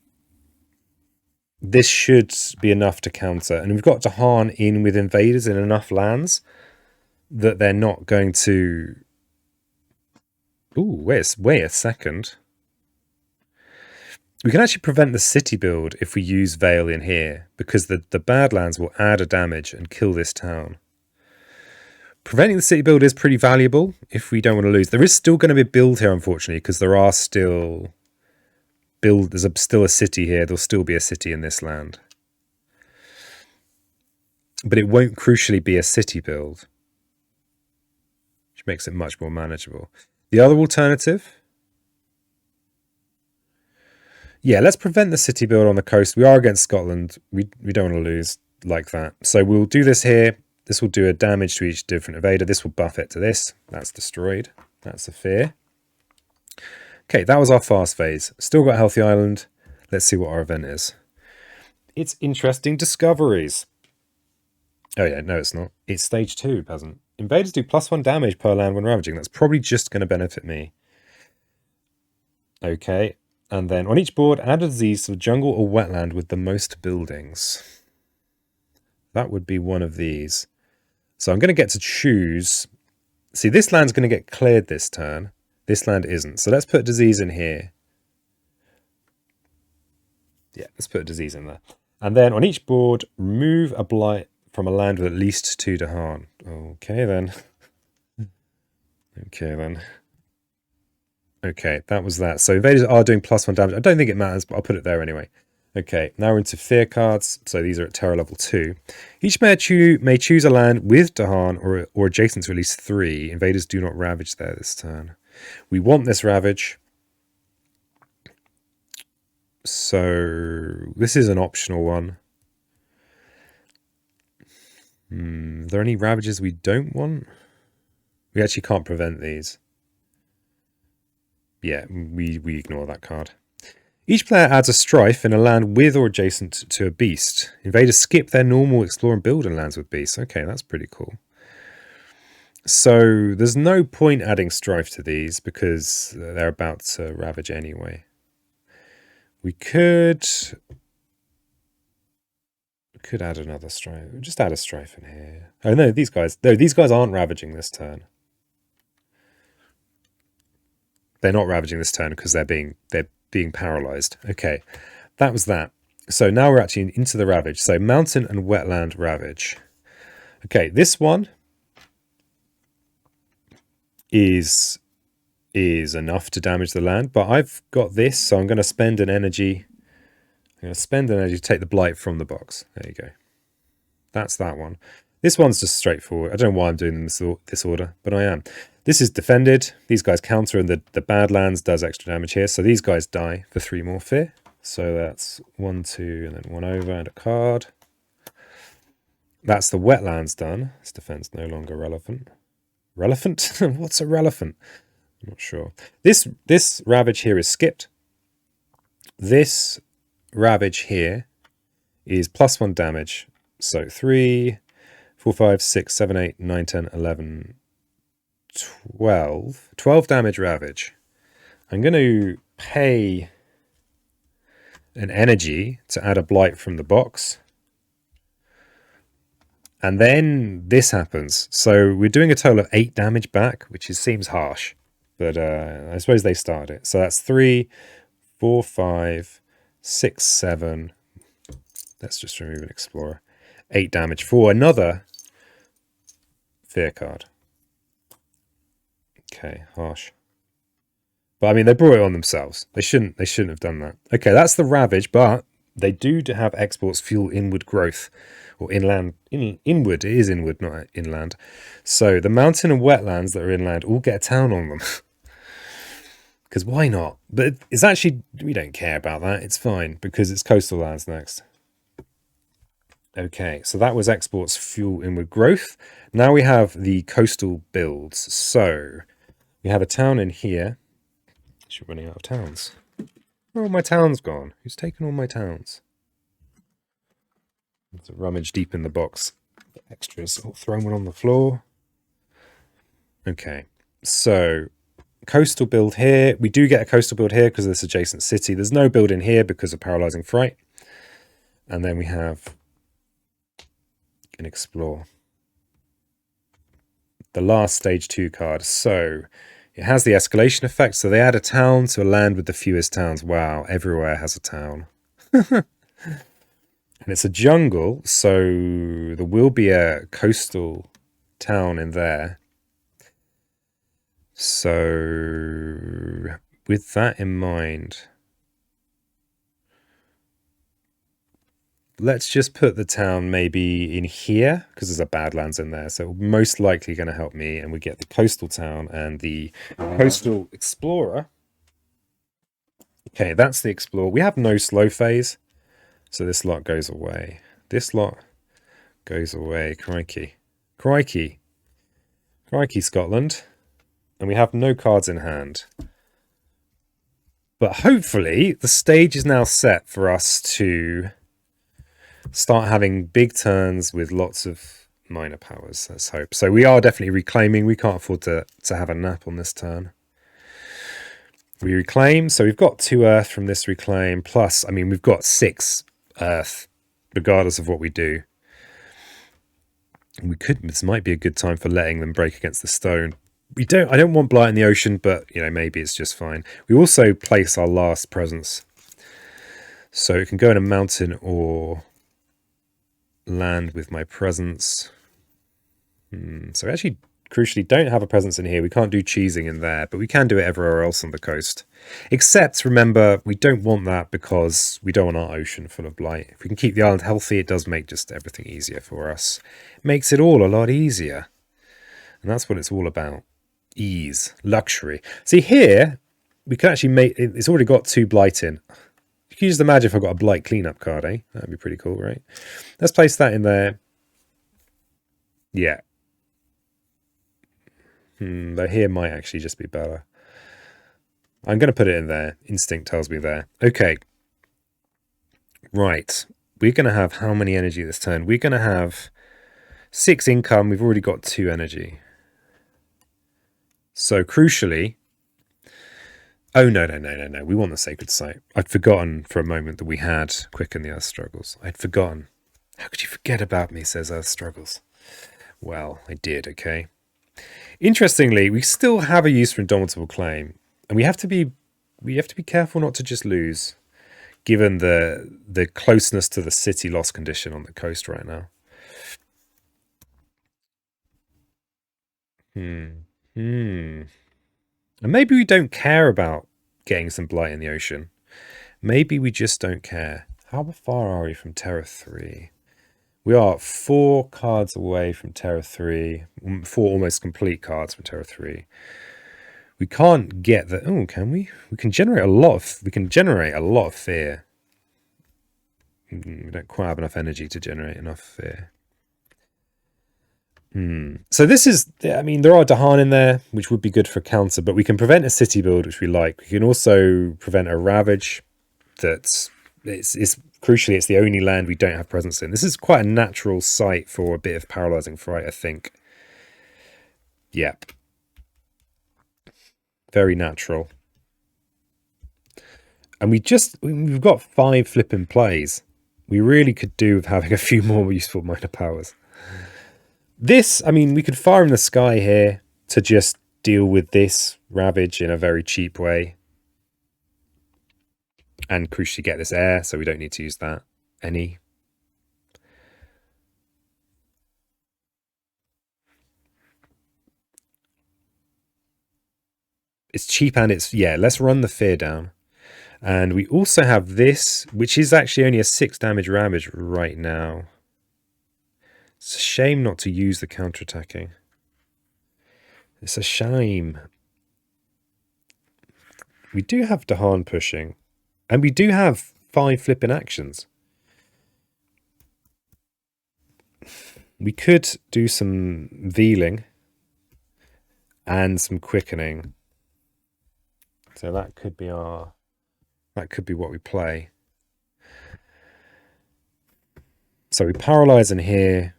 this should be enough to counter. And we've got Dahan in with invaders in enough lands that they're not going to... Ooh, wait a second. We can actually prevent the city build if we use Veil in here, because the Badlands will add a damage and kill this town. Preventing the city build is pretty valuable if we don't want to lose. There is still going to be a build here, unfortunately, because there's still a city here. There'll still be a city in this land. But it won't crucially be a city build, which makes it much more manageable. The other alternative... Yeah, let's prevent the city build on the coast. We are against Scotland. We don't want to lose like that. So we'll do this here. This will do a damage to each different evader. This will buff it to this. That's destroyed. That's a fear. Okay, that was our fast phase. Still got Healthy Island. Let's see what our event is. It's Interesting Discoveries. Oh yeah, no it's not. It's stage 2, peasant. Invaders do +1 damage per land when ravaging. That's probably just going to benefit me. Okay. And then on each board, add a disease to the jungle or wetland with the most buildings. That would be one of these. So I'm going to get to choose. See, this land's going to get cleared this turn. This land isn't. So let's put disease in here. Yeah, let's put a disease in there. And then on each board, remove a blight from a land with at least 2 Dahan. Okay, then. Okay, then. Okay, that was that. So invaders are doing +1 damage. I don't think it matters, but I'll put it there anyway. Okay, now we're into fear cards. So these are at terror level 2. Each may choose a land with Dahan or adjacent to at least 3. Invaders do not ravage there this turn. We want this ravage. So this is an optional one. Are there any ravages we don't want? We actually can't prevent these. Yeah, we ignore that card. Each player adds a strife in a land with or adjacent to a beast. Invaders skip their normal explore and build in lands with beasts. Okay, that's pretty cool. So there's no point adding strife to these because they're about to ravage anyway. We could add another strife. Just add a strife in here. Oh no, these guys aren't ravaging this turn. They're not ravaging this turn because they're being paralyzed. Okay, that was that. So now we're actually into the ravage. So mountain and wetland ravage. Okay, this one is enough to damage the land, but I've got this, so I'm going to spend an energy. I'm going to spend an energy to take the blight from the box. There you go. That's that one. This one's just straightforward. I don't know why I'm doing them in this order, but I am. This is defended. These guys counter, and the Badlands does extra damage here. So these guys die for 3 more fear. So that's 1, 2, and then 1 over and a card. That's the Wetlands done. This defense no longer relevant. Relevant? What's irrelevant? I'm not sure. This ravage here is skipped. This ravage here is +1 damage. So 3, 4, 5, 6, 7, 8, 9, 10, 11, 12. 12 damage ravage. I'm going to pay an energy to add a blight from the box. And then this happens. So we're doing a total of 8 damage back, which seems harsh. But I suppose they started it. So that's 3, 4, 5, 6, 7. Let's just remove an explorer. 8 damage for another fear card. Okay, harsh. But I mean, they brought it on themselves. They shouldn't have done that. Okay, that's the ravage, but they do have exports fuel inward growth. Or inland. Inward. It is inward, not inland. So the mountain and wetlands that are inland all get a town on them. Because why not? But it's actually, we don't care about that. It's fine, because it's coastal lands next. Okay, so that was exports fuel inward growth. Now we have the coastal builds. So we have a town in here. Actually running out of towns. Oh, my town's gone. Who's taken all my towns? Let's rummage deep in the box. Extras. I'll throw one on the floor. Okay, so coastal build here. We do get a coastal build here because of this adjacent city. There's no build in here because of paralyzing fright. And then we have an explore. The last stage 2 card. So it has the escalation effect. So they add a town to a land with the fewest towns. Wow, everywhere has a town. And it's a jungle, so there will be a coastal town in there. So with that in mind, let's just put the town maybe in here, because there's a Badlands in there. So most likely going to help me, and we get the coastal town and the coastal explorer. Okay, that's the explorer. We have no slow phase. So this lot goes away. This lot goes away. Crikey. Crikey. Crikey, Scotland. And we have no cards in hand. But hopefully the stage is now set for us to start having big turns with lots of minor powers. Let's hope. So we are definitely reclaiming. We can't afford to have a nap on this turn. We reclaim. So we've got 2 earth from this reclaim. Plus, I mean, we've got 6 earth, regardless of what we do. This might be a good time for letting them break against the stone. I don't want blight in the ocean, but you know, maybe it's just fine. We also place our last presence, so it can go in a mountain or land with my presence. So we actually crucially don't have a presence in here. We can't do cheesing in there, but we can do it everywhere else on the coast. Except, remember, we don't want that because we don't want our ocean full of blight. If we can keep the island healthy, it does make just everything easier for us. It makes it all a lot easier. And that's what it's all about. Ease. Luxury. See, here, we can actually make... It's already got 2 blight in. You can just imagine if I got a blight cleanup card, eh? That'd be pretty cool, right? Let's place that in there. Yeah. Though here might actually just be better. I'm going to put it in there. Instinct tells me there. Okay. Right. We're going to have how many energy this turn? We're going to have 6 income. We've already got 2 energy. So crucially... Oh, no. We want the Sacred Site. I'd forgotten for a moment that we had Quicken the Earth Struggles. I'd forgotten. How could you forget about me, says Earth Struggles. Well, I did, okay. Interestingly, we still have a use for Indomitable Claim, and we have to be careful not to just lose, given the closeness to the city loss condition on the coast right now. And maybe we don't care about getting some blight in the ocean. Maybe we just don't care. How far are we from Terra 3? We are 4 cards away from Terra 3. 4 almost complete cards from Terra 3. We can't get the... Oh, can we? We can generate a lot of fear. We don't quite have enough energy to generate enough fear. So this is, I mean, there are Dahan in there, which would be good for counter, but we can prevent a city build, which we like. We can also prevent a ravage. That's it's crucially, it's the only land we don't have presence in. This is quite a natural site for a bit of paralyzing fright, I think. Yep. Very natural. And we've got 5 flipping plays. We really could do with having a few more useful minor powers. This, I mean, we could fire in the sky here to just deal with this ravage in a very cheap way. And crucially get this air, so we don't need to use that any. It's cheap and it's, yeah, let's run the fear down. And we also have this, which is actually only a 6 damage ravage right now. It's a shame not to use the counterattacking. It's a shame. We do have Dahan pushing. And we do have 5 flipping actions. We could do some vealing and some quickening. So that could be what we play. So we paralyze in here.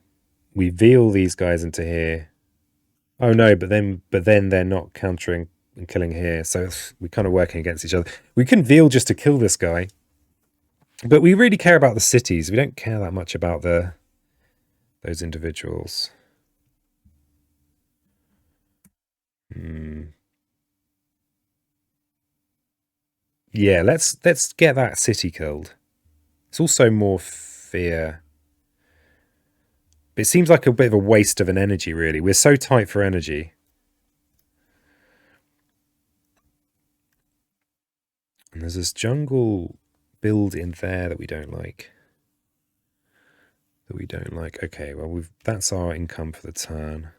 We veal these guys into here. Oh no, but then they're not countering and killing here. So we're kind of working against each other. We can veal just to kill this guy. But we really care about the cities. We don't care that much about those individuals. Yeah, let's get that city killed. It's also more fear. But it seems like a bit of a waste of an energy, really. We're so tight for energy. And there's this jungle build in there that we don't like. Okay, well, that's our income for the turn.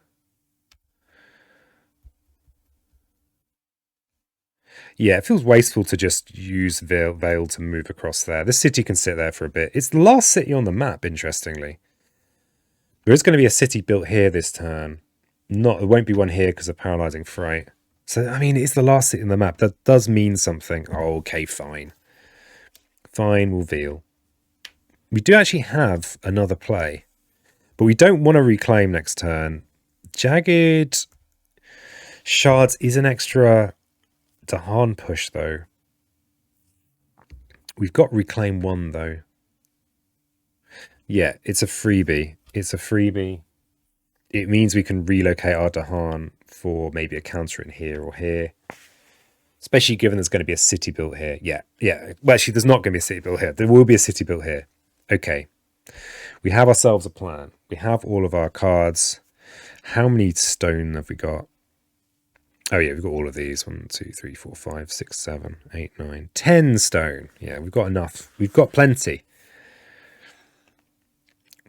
Yeah, it feels wasteful to just use Vale to move across there. This city can sit there for a bit. It's the last city on the map, interestingly. There is going to be a city built here this turn. There won't be one here because of paralyzing fright. So, I mean, it's the last city on the map. That does mean something. Oh, okay, fine. Fine, we'll veal. We do actually have another play. But we don't want to reclaim next turn. Jagged Shards is an extra Dahan push, though. We've got Reclaim 1, though. Yeah, it's a freebie. It means we can relocate our Dahan for maybe a counter in here or here. Especially given there's going to be a city built here. Yeah. Well, actually, there's not going to be a city built here. There will be a city built here. Okay. We have ourselves a plan. We have all of our cards. How many stone have we got? Oh, yeah, we've got all of these. 1, 2, 3, 4, 5, 6, 7, 8, 9, 10 stone. Yeah, we've got enough. We've got plenty.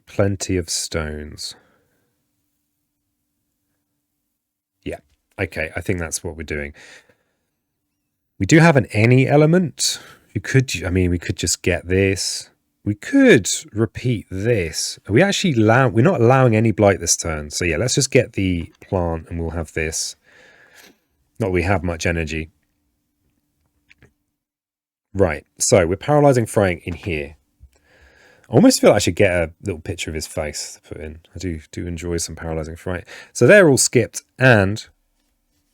Plenty of stones. Yeah, okay, I think that's what we're doing. We do have an any element. We could just get this. We could repeat this. We're not allowing any blight this turn. So yeah, let's just get the plant and we'll have this. Not that we have much energy. Right, so we're paralyzing Frank in here. I almost feel I should get a little picture of his face to put in. I do enjoy some paralyzing fright. So they're all skipped, and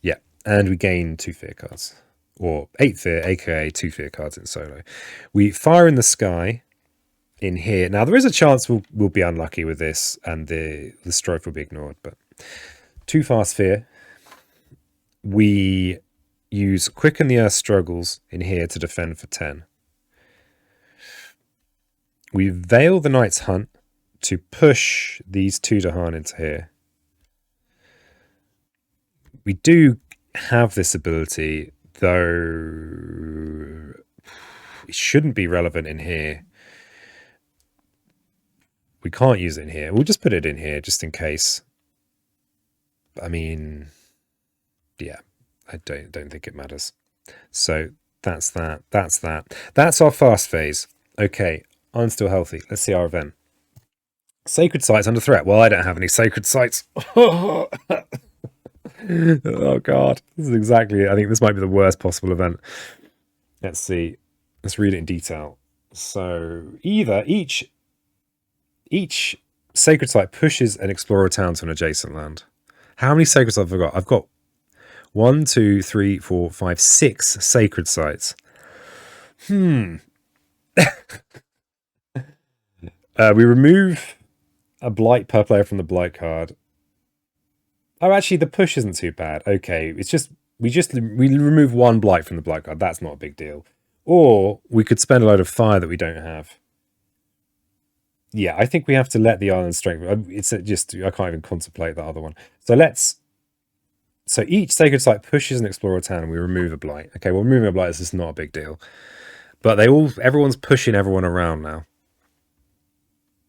yeah, and we gain 2 fear cards. Or 8 fear, aka 2 fear cards in solo. We fire in the sky in here. Now there is a chance we'll be unlucky with this and the strife will be ignored, but 2 fast fear. We use Quicken the Earth Struggles in here to defend for 10. We veil the Knight's Hunt to push these 2 Dahan into here. We do have this ability, though it shouldn't be relevant in here. We can't use it in here. We'll just put it in here just in case. I mean, yeah, I don't think it matters. So that's that. That's our fast phase. Okay, I'm still healthy. Let's see our event. Sacred sites under threat. Well, I don't have any sacred sites. Oh god, this is exactly it. I think this might be the worst possible event. Let's see. Let's read it in detail. So either each sacred site pushes an explorer town to an adjacent land. How many sacred sites have I got? I've got 1, 2, 3, 4, 5, 6 sacred sites. We remove a blight per player from the blight card. Oh, actually, the push isn't too bad. Okay, it's just we remove 1 blight from the blight card. That's not a big deal. Or we could spend a load of fire that we don't have. Yeah, I think we have to let the island strength. It's just I can't even contemplate that other one. So each sacred site pushes an explorer town, and we remove a blight. Okay, well, removing a blight is just not a big deal. But everyone's pushing everyone around now.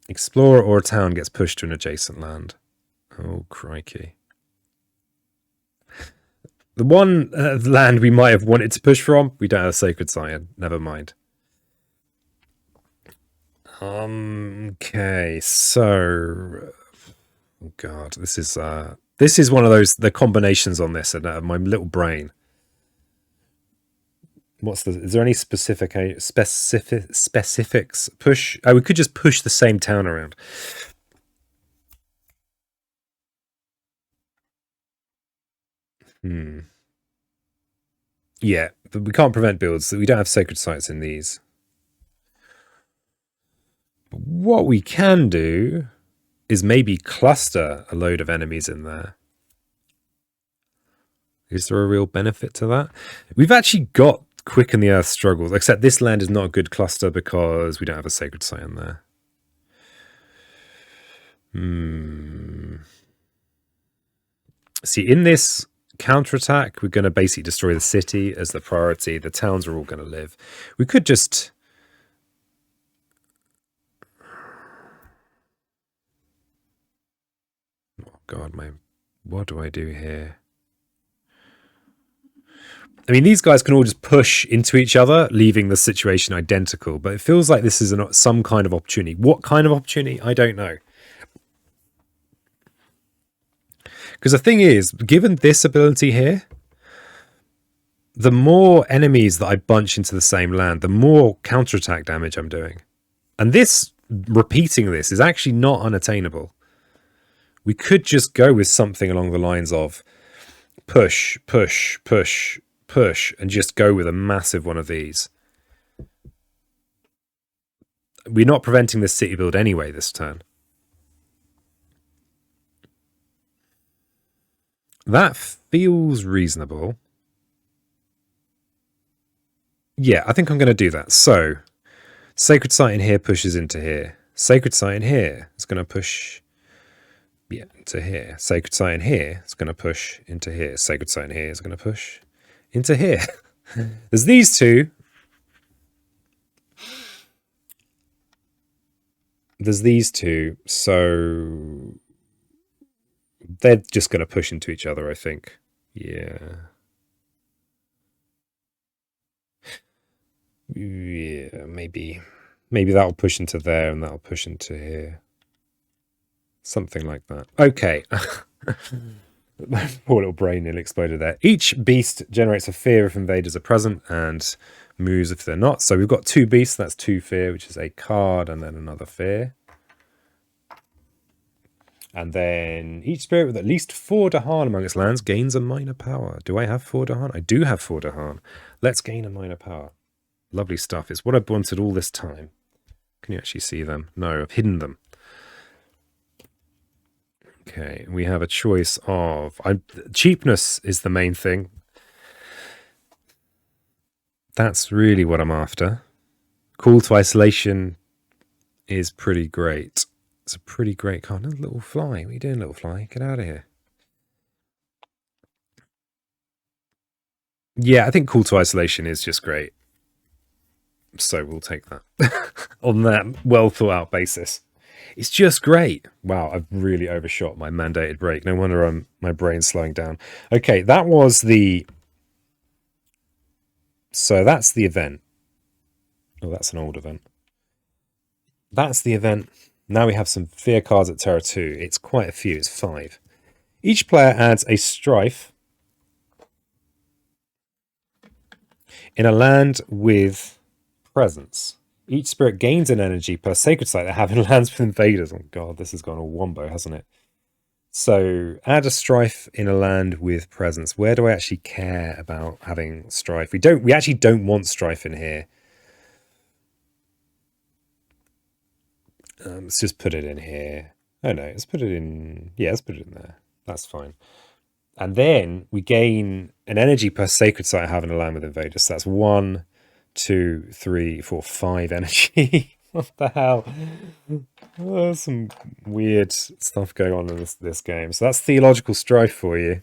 Explorer or a town gets pushed to an adjacent land. Oh, crikey. The one land we might have wanted to push from, we don't have a sacred site. Never mind. Okay, so oh god, this is one of those the combinations on this and my little brain. Is there any specifics? Push. Oh, we could just push the same town around. Yeah, but we can't prevent builds. We don't have sacred sites in these. But what we can do is maybe cluster a load of enemies in there. Is there a real benefit to that? We've actually got Quicken the Earth struggles, except this land is not a good cluster because we don't have a sacred site in there. See, in this counterattack, we're going to basically destroy the city as the priority. The towns are all going to live. We could just... Oh god, what do I do here? I mean, these guys can all just push into each other, leaving the situation identical. But it feels like this is some kind of opportunity. What kind of opportunity? I don't know. Because the thing is, given this ability here, the more enemies that I bunch into the same land, the more counterattack damage I'm doing. And repeating this is actually not unattainable. We could just go with something along the lines of push, push, push, push, and just go with a massive one of these. We're not preventing this city build anyway this turn. That feels reasonable. Yeah, I think I'm going to do that. So, Sacred Site in here pushes into here. Sacred Site in here is going to push into here. Sacred Site in here is going to push into here. Sacred Site in here is going to push into here. There's these two. There's these two, so they're just going to push into each other, I think. Yeah. Yeah, maybe that'll push into there and that'll push into here. Something like that. Okay. My poor little brain nearly exploded there. Each beast generates a fear if invaders are present and moves if they're not. So we've got 2 beasts. That's 2 fear, which is a card and then another fear. And then each spirit with at least 4 Dahan among its lands gains a minor power. Do I have 4 Dahan? I do have 4 Dahan. Let's gain a minor power. Lovely stuff. It's what I've wanted all this time. Can you actually see them? No, I've hidden them. Okay, we have a choice of... cheapness is the main thing. That's really what I'm after. Call to Isolation is pretty great. It's a pretty great card. Little fly. What are you doing, little fly? Get out of here. Yeah, I think Call to Isolation is just great. So we'll take that on that well thought out basis. It's just great. Wow, I've really overshot my mandated break. No wonder my brain's slowing down. Okay, that was the... So that's the event. Oh, that's an old event. That's the event. Now we have some fear cards at Terra 2. It's quite a few. It's 5. Each player adds a strife in a land with presence. Each spirit gains an energy per sacred site they have in lands with invaders. Oh god, this has gone all wombo, hasn't it? So add a strife in a land with presence. Where do I actually care about having strife? We actually don't want strife in here. Let's just put it in here. Oh no, let's put it in. Yeah, let's put it in there. That's fine. And then we gain an energy per sacred site I have in a land with invaders. So that's 1, 2, 3, 4, 5 energy. What the hell? Oh, there's some weird stuff going on in this game. So that's theological strife for you.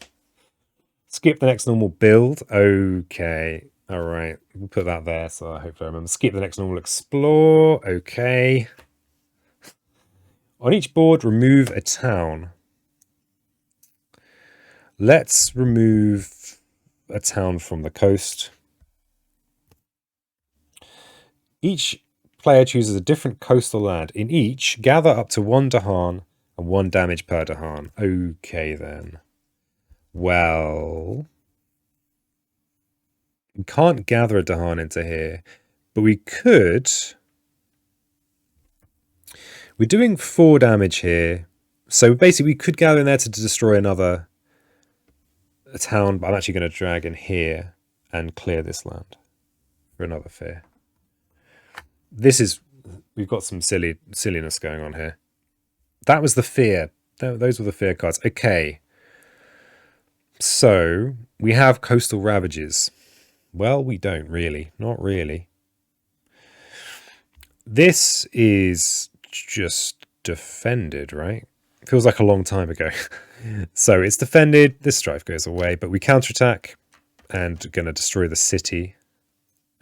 Skip the next normal build. Okay. All right. We'll put that there. So I hope I remember. Skip the next normal explore. Okay. On each board, remove a town. Let's remove a town from the coast. Each player chooses a different coastal land. In each, gather up to 1 Dahan and 1 damage per Dahan. Okay, then. Well, we can't gather a Dahan into here, but we could. We're doing 4 damage here. So basically, we could gather in there to destroy a town, but I'm actually going to drag in here and clear this land for another fear. We've got some silliness going on here. That was the fear. Those were the fear cards. Okay. So we have coastal ravages. Well, we don't really. Not really. This is just defended, right? Feels like a long time ago. So it's defended. This strife goes away, but we counterattack and going to destroy the city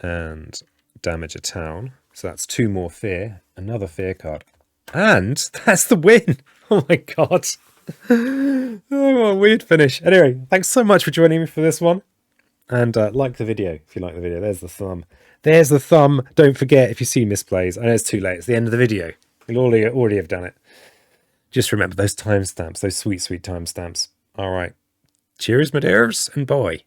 and damage a town. So that's 2 more fear. Another fear card. And that's the win. Oh my god. Oh, what a weird finish. Anyway, thanks so much for joining me for this one. And like the video if you like the video. There's the thumb. There's the thumb. Don't forget, if you see misplays, I know it's too late. It's the end of the video. You'll already have done it. Just remember those timestamps, those sweet, sweet timestamps. All right. Cheers, my dears, and bye.